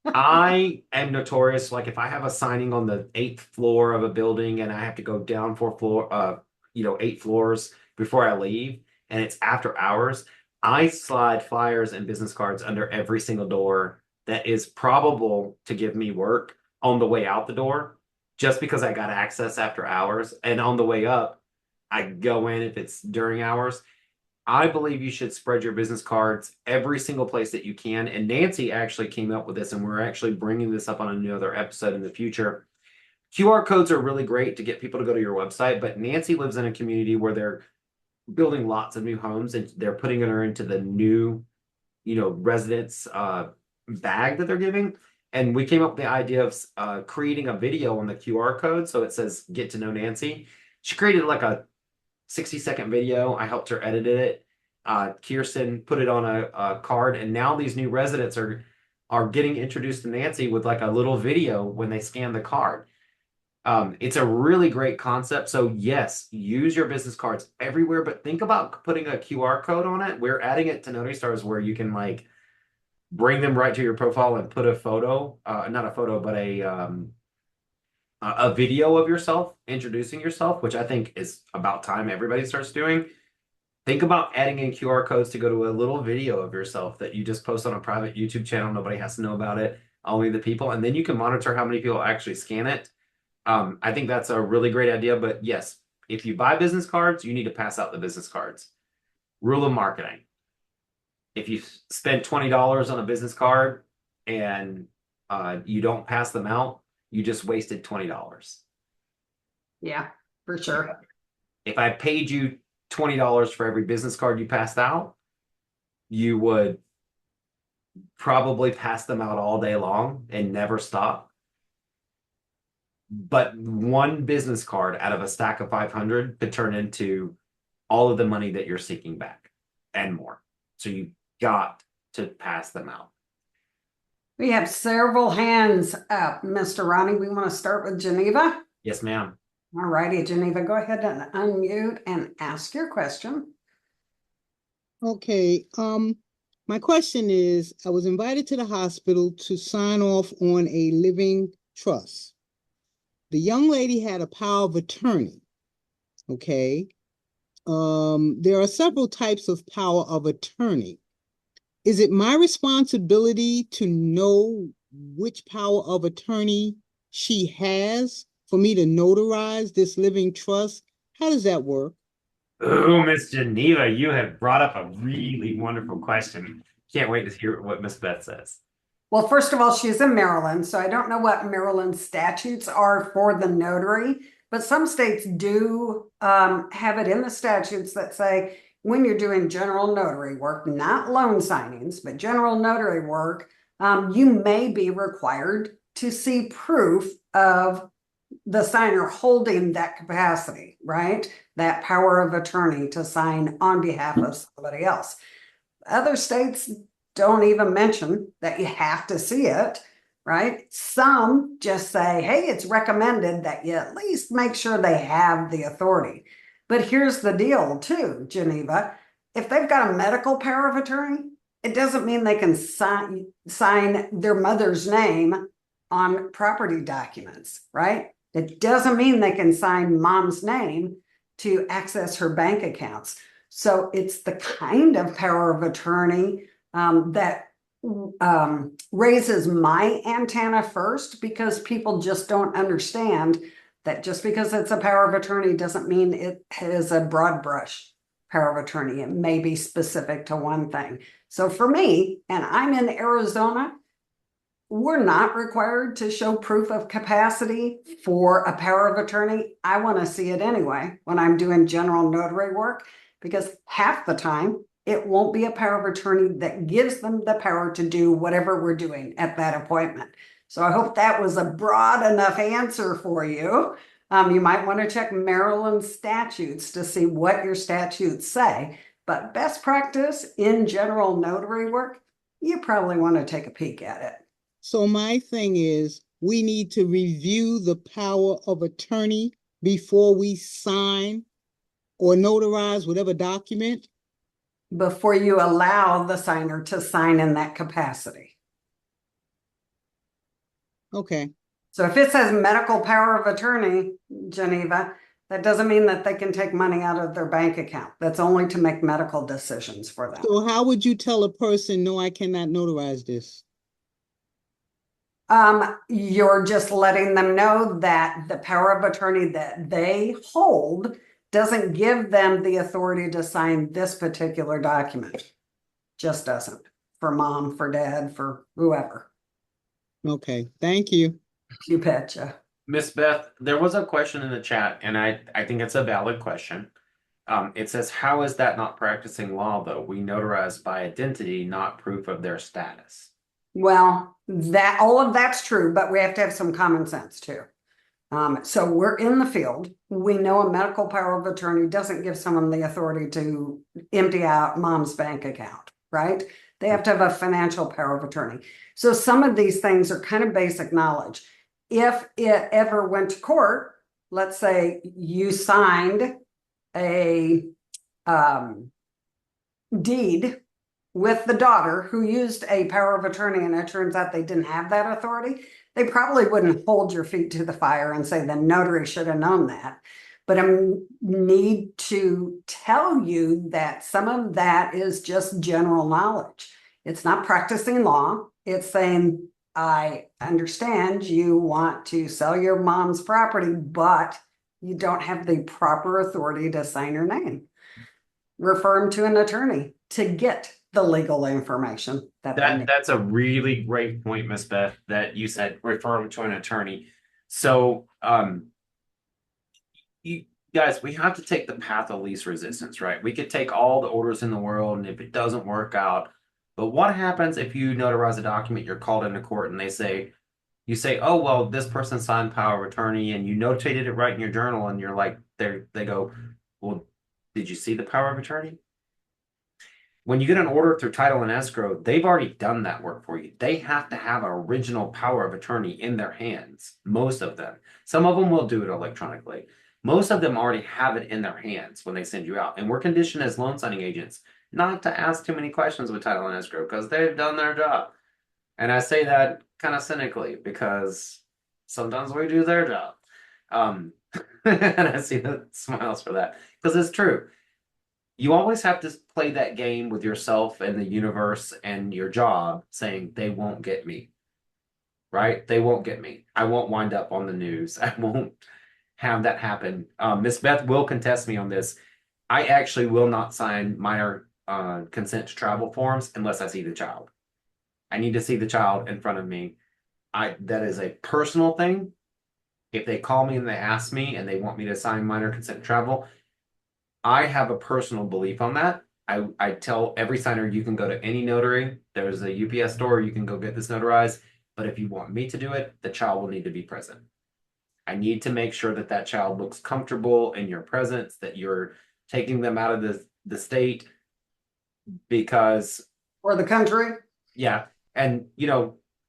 I am notorious, like if I have a signing on the 8th floor of a building and I have to go down 8 floors before I leave, and it's after hours, I slide flyers and business cards under every single door that is probable to give me work on the way out the door, just because I got access after hours. And on the way up, I go in if it's during hours. I believe you should spread your business cards every single place that you can. And Nancy actually came up with this, and we're actually bringing this up on another episode in the future. QR codes are really great to get people to go to your website, but Nancy lives in a community where they're building lots of new homes and they're putting her into the new, residents bag that they're giving. And we came up with the idea of creating a video on the QR code. So it says, "Get to know Nancy." She created like a 60-second video. I helped her edit it. Kirsten put it on a card, and now these new residents are getting introduced to Nancy with like a little video when they scan the card. It's a really great concept. So yes, use your business cards everywhere, but think about putting a QR code on it. We're adding it to Notary Stars where you can like bring them right to your profile and put a photo, not a photo, but a video of yourself introducing yourself, which I think is about time everybody starts doing. Think about adding in QR codes to go to a little video of yourself that you just post on a private YouTube channel. Nobody has to know about it, only the people. And then you can monitor how many people actually scan it. I think that's a really great idea. But yes, if you buy business cards, you need to pass out the business cards. Rule of marketing. If you spend $20 on a business card and you don't pass them out, you just wasted $20. Yeah, for sure. If I paid you $20 for every business card you passed out, you would probably pass them out all day long and never stop. But one business card out of a stack of 500 could turn into all of the money that you're seeking back and more. So you got to pass them out. We have several hands up. Mr. Ronnie, we want to start with Geneva. Yes, ma'am. All righty, Geneva, go ahead and unmute and ask your question. Okay, my question is, I was invited to the hospital to sign off on a living trust. The young lady had a power of attorney, okay? There are several types of power of attorney. Is it my responsibility to know which power of attorney she has for me to notarize this living trust? How does that work? Oh, Miss Geneva, you have brought up a really wonderful question. Can't wait to hear what Miss Beth says. Well, first of all, she's in Maryland, so I don't know what Maryland statutes are for the notary, but some states do have it in the statutes that say when you're doing general notary work, not loan signings, but general notary work, you may be required to see proof of the signer holding that capacity, right? That power of attorney to sign on behalf of somebody else. Other states don't even mention that you have to see it, right? Some just say, hey, it's recommended that you at least make sure they have the authority. But here's the deal too, Geneva. If they've got a medical power of attorney, it doesn't mean they can sign their mother's name on property documents, right? It doesn't mean they can sign mom's name to access her bank accounts. So it's the kind of power of attorney that raises my antenna first, because people just don't understand that just because it's a power of attorney doesn't mean it is a broad brush power of attorney. It may be specific to one thing. So for me, and I'm in Arizona, we're not required to show proof of capacity for a power of attorney. I want to see it anyway when I'm doing general notary work, because half the time It won't be a power of attorney that gives them the power to do whatever we're doing at that appointment. So I hope that was a broad enough answer for you. You might want to check Maryland statutes to see what your statutes say, but best practice in general notary work, you probably want to take a peek at it. So my thing is, we need to review the power of attorney before we sign or notarize whatever document. Before you allow the signer to sign in that capacity. Okay. So if it says medical power of attorney, Geneva, that doesn't mean that they can take money out of their bank account. That's only to make medical decisions for them. So how would you tell a person, no, I cannot notarize this? You're just letting them know that the power of attorney that they hold doesn't give them the authority to sign this particular document. Just doesn't. For mom, for dad, for whoever. Okay, thank you. You betcha. Miss Beth, there was a question in the chat, and I think it's a valid question. It says, how is that not practicing law, though? We notarize by identity, not proof of their status. Well, that all of that's true, but we have to have some common sense too. So we're in the field. We know a medical power of attorney doesn't give someone the authority to empty out mom's bank account, right? They have to have a financial power of attorney. So some of these things are kind of basic knowledge. If it ever went to court, let's say you signed a deed with the daughter who used a power of attorney and it turns out they didn't have that authority, they probably wouldn't hold your feet to the fire and say the notary should have known that. But I need to tell you that some of that is just general knowledge. It's not practicing law. It's saying, I understand you want to sell your mom's property, but you don't have the proper authority to sign her name. Refer them to an attorney to get the legal information that's a really great point, Miss Beth, that you said refer them to an attorney. So you guys, we have to take the path of least resistance, right? We could take all the orders in the world, and if it doesn't work out, but what happens if you notarize a document, you're called into court, and you say, oh, well, this person signed power of attorney, and you notated it right in your journal, and you're like, they go, well, did you see the power of attorney? When you get an order through title and escrow, they've already done that work for you. They have to have an original power of attorney in their hands, most of them. Some of them will do it electronically. Most of them already have it in their hands when they send you out. And we're conditioned as loan signing agents not to ask too many questions with title and escrow because they've done their job. And I say that kind of cynically because sometimes we do their job. And I see the smiles for that because it's true. You always have to play that game with yourself and the universe and your job saying they won't get me, right? They won't get me. I won't wind up on the news. I won't have that happen. Miss Beth will contest me on this. I actually will not sign minor consent to travel forms unless I see the child. I need to see the child in front of me. That is a personal thing. If they call me and they ask me and they want me to sign minor consent to travel, I have a personal belief on that. I tell every signer, you can go to any notary. There's a UPS store. You can go get this notarized. But if you want me to do it, the child will need to be present. I need to make sure that that child looks comfortable in your presence, that you're taking them out of the state because... Or the country. Yeah. And,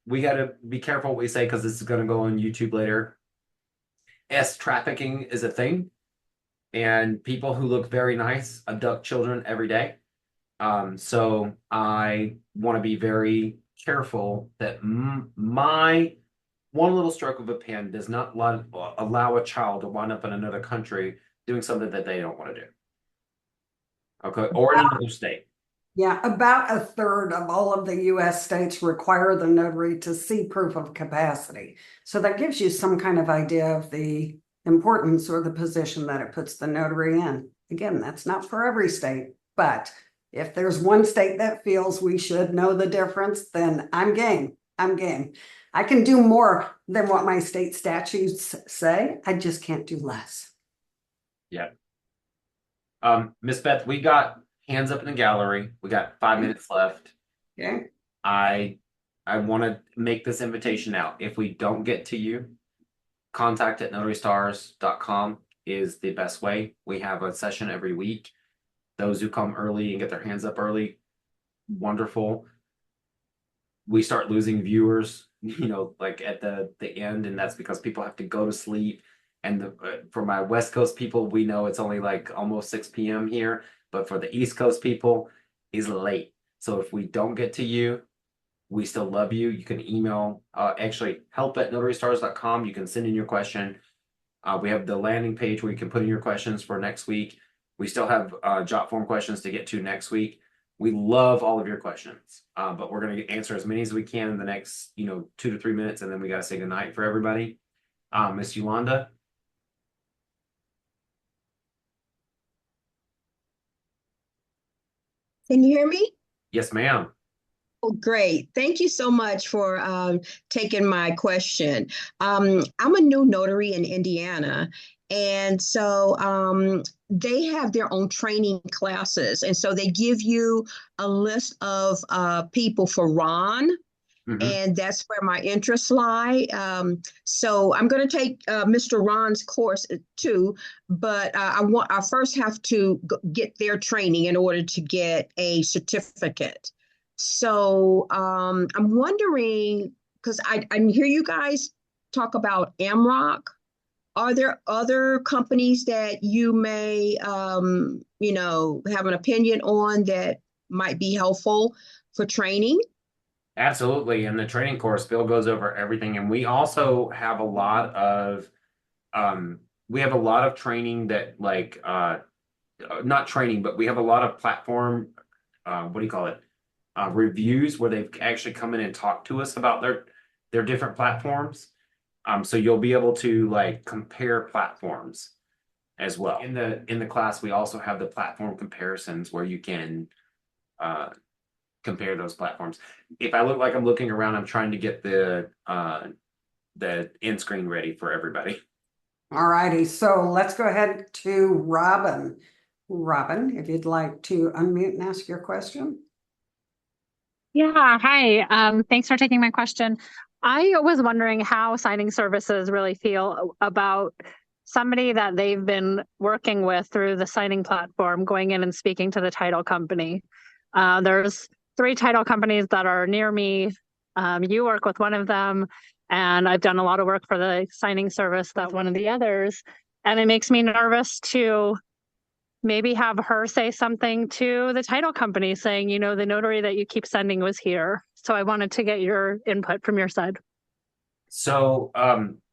we got to be careful what we say because this is going to go on YouTube later. Trafficking is a thing. And people who look very nice abduct children every day. So I want to be very careful that my one little stroke of a pen does not allow a child to wind up in another country doing something that they don't want to do. Okay, or in another state. Yeah, about a third of all of the U.S. states require the notary to see proof of capacity. So that gives you some kind of idea of the importance or the position that it puts the notary in. Again, that's not for every state, but if there's one state that feels we should know the difference, then I'm game. I can do more than what my state statutes say. I just can't do less. Yeah. Miss Beth, we got hands up in the gallery. We got 5 minutes left. Okay. I want to make this invitation out. If we don't get to you, contact at notarizing.com is the best way. We have a session every week. Those who come early and get their hands up early, wonderful. We start losing viewers, like at the end, and that's because people have to go to sleep. And for my West Coast people, we know it's only like almost 6 p.m. here, but for the East Coast people, is late. So if we don't get to you, we still love you. You can email, actually help at notarizing.com. You can send in your question. We have the landing page where you can put in your questions for next week. We still have jot form questions to get to next week. We love all of your questions, but we're going to answer as many as we can in the next, 2 to 3 minutes, and then we got to say goodnight for everybody. Miss Yolanda. Can you hear me? Yes, ma'am. Oh, great. Thank you so much for taking my question. I'm a new notary in Indiana, and so they have their own training classes. And so they give you a list of people for Ron, and that's where my interests lie. So I'm going to take Mr. Ron's course too, but I first have to get their training in order to get a certificate. So I'm wondering, because I hear you guys talk about AMROC. Are there other companies that you may, have an opinion on that might be helpful for training? Absolutely. And the training course, Bill goes over everything. And we also have a lot of training that not training, but we have a lot of platform, reviews where they've actually come in and talked to us about their different platforms. So you'll be able to compare platforms as well. In the class, we also have the platform comparisons where you can compare those platforms. If I look like I'm looking around, I'm trying to get the end screen ready for everybody. All righty. So let's go ahead to Robin. Robin, if you'd like to unmute and ask your question. Yeah, hi. Thanks for taking my question. I was wondering how signing services really feel about somebody that they've been working with through the signing platform, going in and speaking to the title company. There's 3 title companies that are near me. You work with one of them, and I've done a lot of work for the signing service that one of the others. And it makes me nervous to maybe have her say something to the title company saying, the notary that you keep sending was here. So I wanted to get your input from your side. So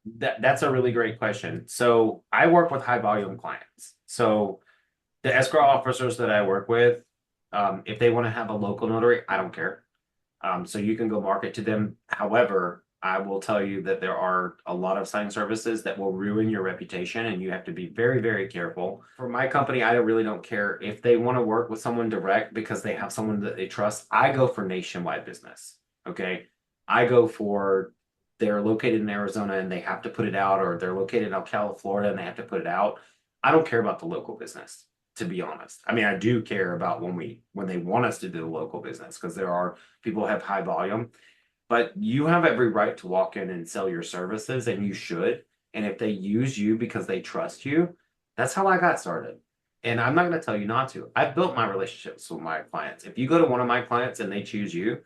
that's a really great question. So I work with high volume clients. So the escrow officers that I work with, if they want to have a local notary, I don't care. So you can go market to them. However, I will tell you that there are a lot of signing services that will ruin your reputation, and you have to be very, very careful. For my company, I really don't care if they want to work with someone direct because they have someone that they trust. I go for nationwide business. Okay. I go for they're located in Arizona and they have to put it out, or they're located in Ocala, Florida, and they have to put it out. I don't care about the local business, to be honest. I mean, I do care about when they want us to do the local business, because there are people who have high volume. But you have every right to walk in and sell your services, and you should. And if they use you because they trust you, that's how I got started. And I'm not going to tell you not to. I've built my relationships with my clients. If you go to one of my clients and they choose you,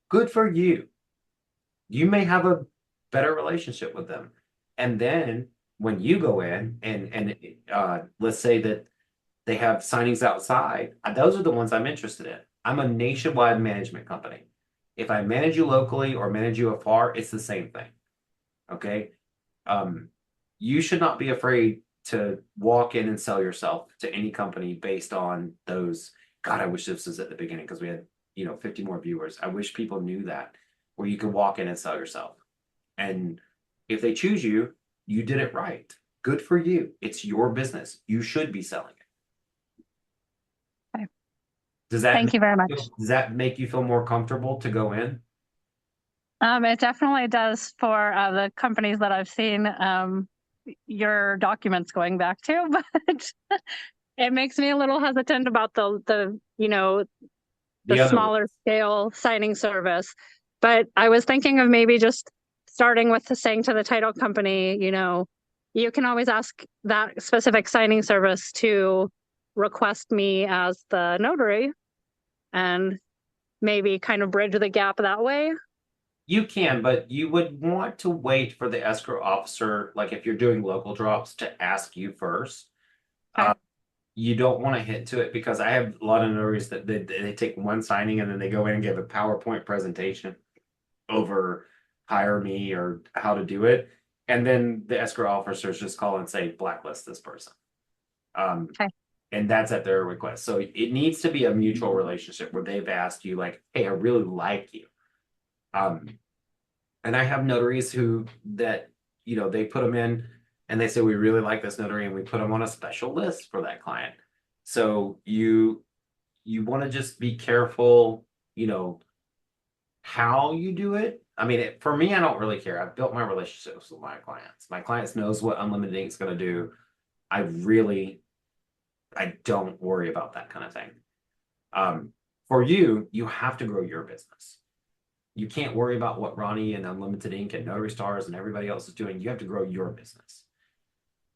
good for you. You may have a better relationship with them. And then when you go in and let's say that they have signings outside, those are the ones I'm interested in. I'm a nationwide management company. If I manage you locally or manage you afar, it's the same thing. Okay. You should not be afraid to walk in and sell yourself to any company based on those. God, I wish this was at the beginning because we had, 50 more viewers. I wish people knew that, where you can walk in and sell yourself. And if they choose you, you did it right. Good for you. It's your business. You should be selling it. Okay. Thank you very much. Does that make you feel more comfortable to go in? It definitely does for the companies that I've seen your documents going back to, but it makes me a little hesitant about the The other smaller scale signing service. But I was thinking of maybe just starting with saying to the title company, you can always ask that specific signing service to request me as the notary and maybe kind of bridge the gap that way. You can, but you would want to wait for the escrow officer, like if you're doing local drops, to ask you first. Okay. You don't want to hit to it because I have a lot of notaries that they take one signing and then they go in and give a PowerPoint presentation over hire me or how to do it. And then the escrow officers just call and say, blacklist this person. Okay. And that's at their request. So it needs to be a mutual relationship where they've asked you like, hey, I really like you. And I have notaries that they put them in and they say, we really like this notary, and we put them on a special list for that client. So you want to just be careful, how you do it. I mean, for me, I don't really care. I've built my relationships with my clients. My clients knows what Unlimited Ink is going to do. I don't worry about that kind of thing. For you have to grow your business. You can't worry about what Ronnie and Unlimited Ink and Notary Stars and everybody else is doing. You have to grow your business.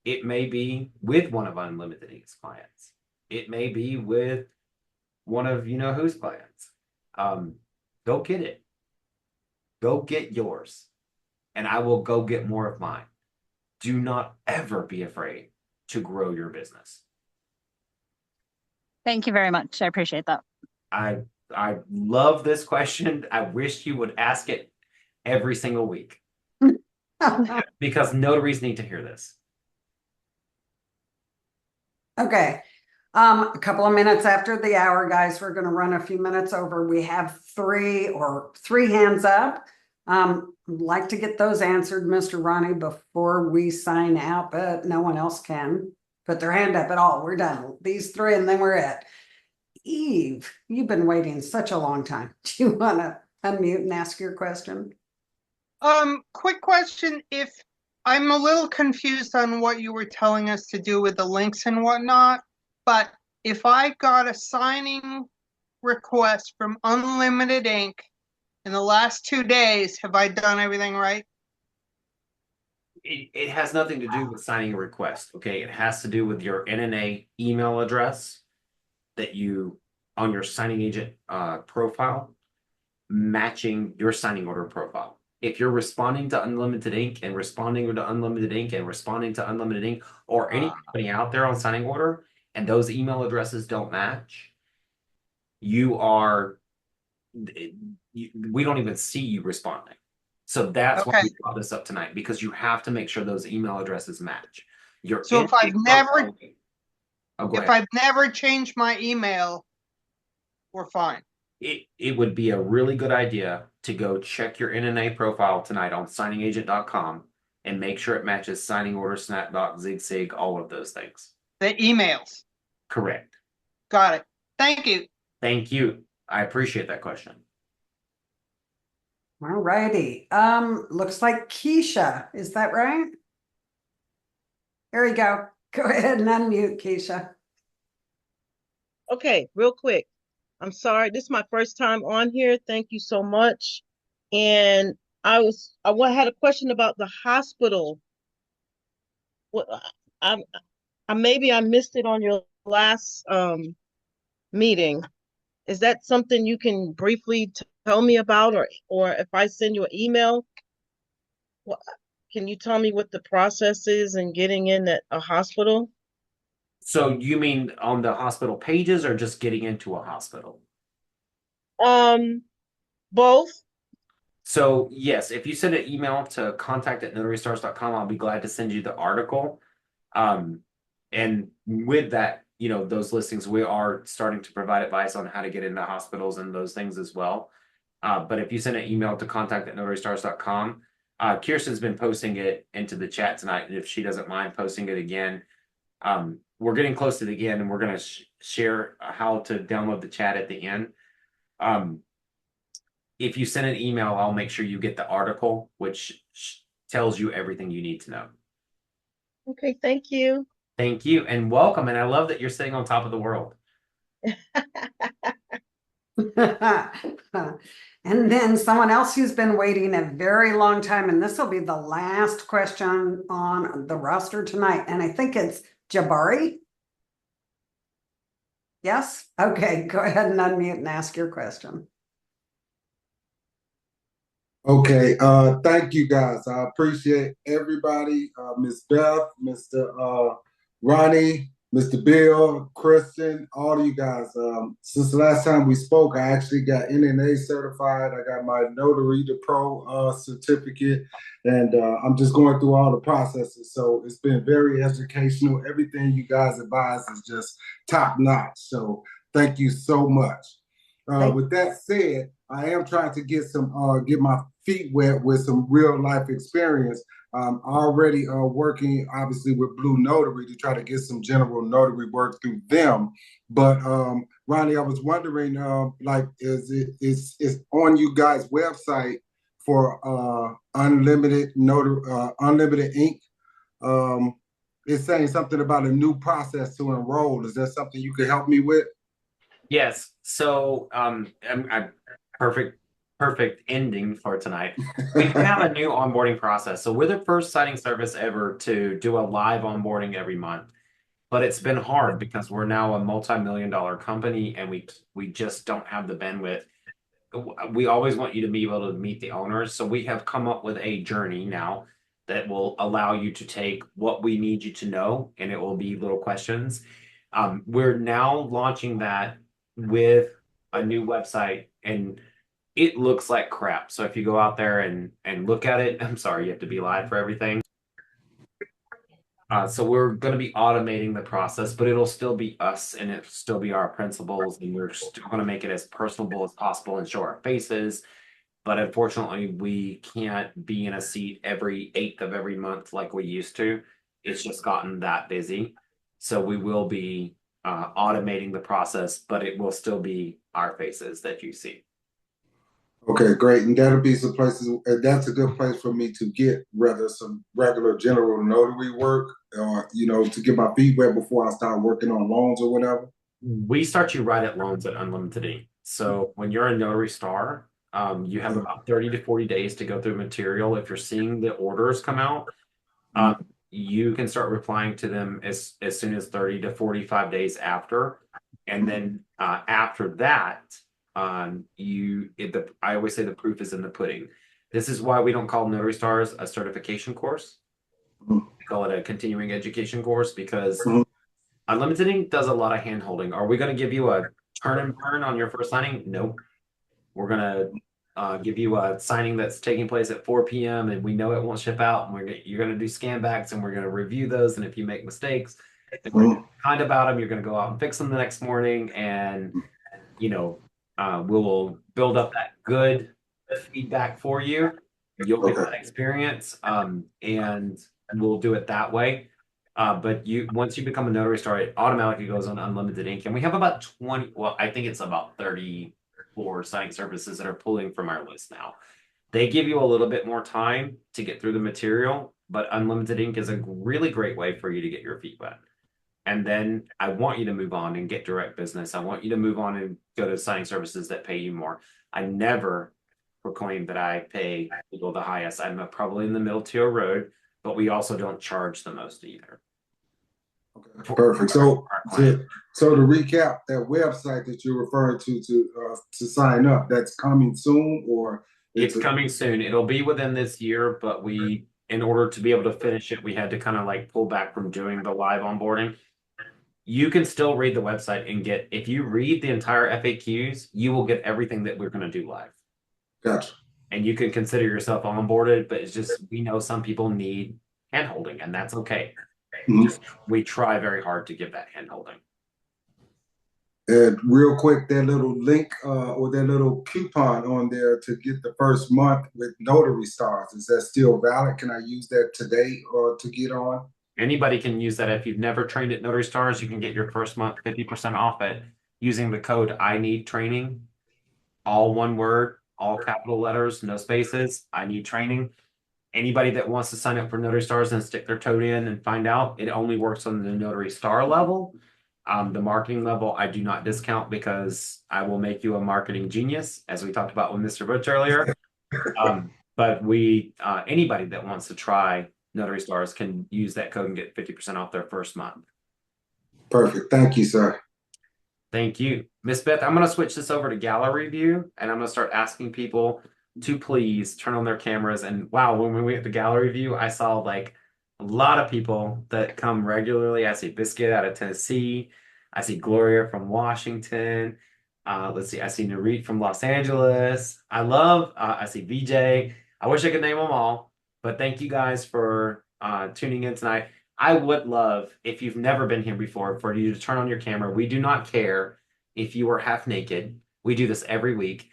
It may be with one of Unlimited Ink's clients. It may be with one of whose clients. Go get it. Go get yours. And I will go get more of mine. Do not ever be afraid to grow your business. Thank you very much. I appreciate that. I love this question. I wish you would ask it every single week because notaries need to hear this. Okay. A couple of minutes after the hour, guys, we're going to run a few minutes over. We have three hands up. I'd like to get those answered, Mr. Ronnie, before we sign out, but no one else can put their hand up at all. We're done. These three, and then we're at. Eve, you've been waiting such a long time. Do you want to unmute and ask your question? Quick question. If I'm a little confused on what you were telling us to do with the links and whatnot, but if I got a signing request from Unlimited Ink in the last 2 days, have I done everything right? It has nothing to do with signing a request. Okay. It has to do with your NNA email address that you on your signing agent profile matching your signing order profile. If you're responding to Unlimited Ink and responding to Unlimited Ink and responding to Unlimited Ink or any company out there on signing order and those email addresses don't match, we don't even see you responding. So that's why we brought this up tonight, because you have to make sure those email addresses match. So if I've never changed my email, we're fine. It would be a really good idea to go check your NNA profile tonight on signingagent.com and make sure it matches signing order, snapdoc, zig, all of those things. The emails. Correct. Got it. Thank you. Thank you. I appreciate that question. All righty. Looks like Keisha. Is that right? There you go. Go ahead and unmute, Keisha. Okay, real quick. I'm sorry. This is my first time on here. Thank you so much. And I had a question about the hospital. Well, maybe I missed it on your last meeting. Is that something you can briefly tell me about, or if I send you an email, can you tell me what the process is in getting in at a hospital? So you mean on the hospital pages or just getting into a hospital? Both. So yes, if you send an email to contact@notarystars.com, I'll be glad to send you the article. And with that, those listings, we are starting to provide advice on how to get into hospitals and those things as well. But if you send an email to contact@notarystars.com, Kirsten's been posting it into the chat tonight. And if she doesn't mind posting it again, we're getting close to the end, and we're going to share how to download the chat at the end. If you send an email, I'll make sure you get the article, which tells you everything you need to know. Okay, thank you. Thank you and welcome. And I love that you're sitting on top of the world. And then someone else who's been waiting a very long time, and this will be the last question on the roster tonight. And I think it's Jabari. Yes? Okay, go ahead and unmute and ask your question. Okay, thank you guys. I appreciate everybody. Miss Beth, Mr. Ronnie, Mr. Bill, Kristen, all of you guys. Since the last time we spoke, I actually got NNA certified. I got my Notary to Pro certificate, and I'm just going through all the processes. So it's been very educational. Everything you guys advise is just top notch. So thank you so much. With that said, I am trying to get my feet wet with some real life experience. I'm already working, obviously, with Blue Notary to try to get some general notary work through them. But Ronnie, I was wondering, is on you guys' website for unlimited ink? It's saying something about a new process to enroll. Is that something you could help me with? Yes. So I'm perfect ending for tonight. We have a new onboarding process. So we're the first signing service ever to do a live onboarding every month. But it's been hard because we're now a multi-million-dollar company and we just don't have the bandwidth. We always want you to be able to meet the owners. So we have come up with a journey now that will allow you to take what we need you to know, and it will be little questions. We're now launching that with a new website, and it looks like crap. So if you go out there and look at it, I'm sorry, you have to be live for everything. So we're going to be automating the process, but it'll still be us and it'll still be our principles, and we're still going to make it as personable as possible and show our faces. But unfortunately, we can't be in a seat every 8th of every month like we used to. It's just gotten that busy. So we will be automating the process, but it will still be our faces that you see. Okay, great. And that'll be some places, that's a good place for me to get some regular general notary work, to get my feet wet before I start working on loans or whatever. We start you right at loans at Unlimited Ink. So when you're a notary star, you have about 30 to 40 days to go through material. If you're seeing the orders come out, you can start replying to them as soon as 30 to 45 days after. And then after that, I always say the proof is in the pudding. This is why we don't call Notary Stars a certification course. We call it a continuing education course because Unlimited Ink does a lot of hand holding. Are we going to give you a turn and burn on your first signing? Nope. We're going to give you a signing that's taking place at 4 p.m. and we know it won't ship out. And you're going to do scan backs and we're going to review those. And if you make mistakes, if we're kind about them, you're going to go out and fix them the next morning. And, we will build up that good feedback for you. You'll get that experience, and we'll do it that way. But once you become a notary star, it automatically goes on Unlimited Ink. And we have about 20, well, I think it's about 34 signing services that are pulling from our list now. They give you a little bit more time to get through the material, but Unlimited Ink is a really great way for you to get your feet wet. And then I want you to move on and get direct business. I want you to move on and go to signing services that pay you more. I never proclaim that I pay people the highest. I'm probably in the middle tier road, but we also don't charge the most either. Okay, perfect. So to recap, that website that you're referring to sign up, that's coming soon, or it's coming soon. It'll be within this year, but in order to be able to finish it, we had to kind of like pull back from doing the live onboarding. You can still read the website and if you read the entire FAQs, you will get everything that we're going to do live. Gotcha. And you can consider yourself onboarded, but it's just, we know some people need hand holding, and that's okay. We try very hard to give that hand holding. And real quick, that little link or that little coupon on there to get the first month with Notary Stars, is that still valid? Can I use that today or to get on? Anybody can use that. If you've never trained at Notary Stars, you can get your first month 50% off it using the code I need training. All one word, all capital letters, no spaces. I need training. Anybody that wants to sign up for Notary Stars and stick their toe in and find out, it only works on the Notary Star level. The marketing level, I do not discount because I will make you a marketing genius, as we talked about with Mr. Butch earlier. But anybody that wants to try Notary Stars can use that code and get 50% off their first month. Perfect. Thank you, sir. Thank you. Miss Beth, I'm going to switch this over to gallery view, and I'm going to start asking people to please turn on their cameras. And wow, when we went to gallery view, I saw like a lot of people that come regularly. I see Biscuit out of Tennessee. I see Gloria from Washington. Let's see. I see Narit from Los Angeles. I see VJ. I wish I could name them all, but thank you guys for tuning in tonight. I would love, if you've never been here before, for you to turn on your camera. We do not care if you are half naked. We do this every week.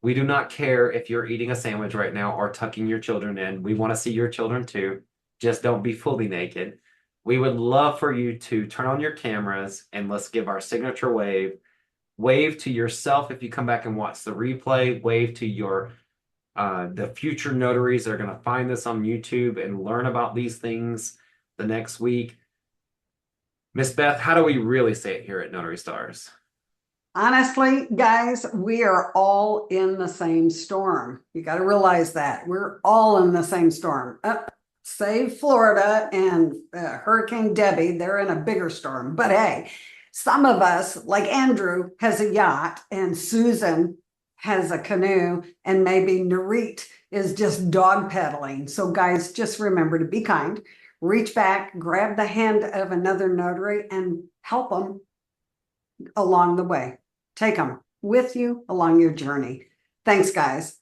We do not care if you're eating a sandwich right now or tucking your children in. We want to see your children too. Just don't be fully naked. We would love for you to turn on your cameras and let's give our signature wave. Wave to yourself if you come back and watch the replay. Wave to your the future notaries that are going to find this on YouTube and learn about these things the next week. Miss Beth, how do we really say it here at Notary Stars? Honestly, guys, we are all in the same storm. You got to realize that. We're all in the same storm. Save Florida and Hurricane Debbie, they're in a bigger storm. But hey, some of us, like Andrew, has a yacht, and Susan has a canoe, and maybe Narit is just dog pedaling. So guys, just remember to be kind. Reach back, grab the hand of another notary, and help them along the way. Take them with you along your journey. Thanks, guys.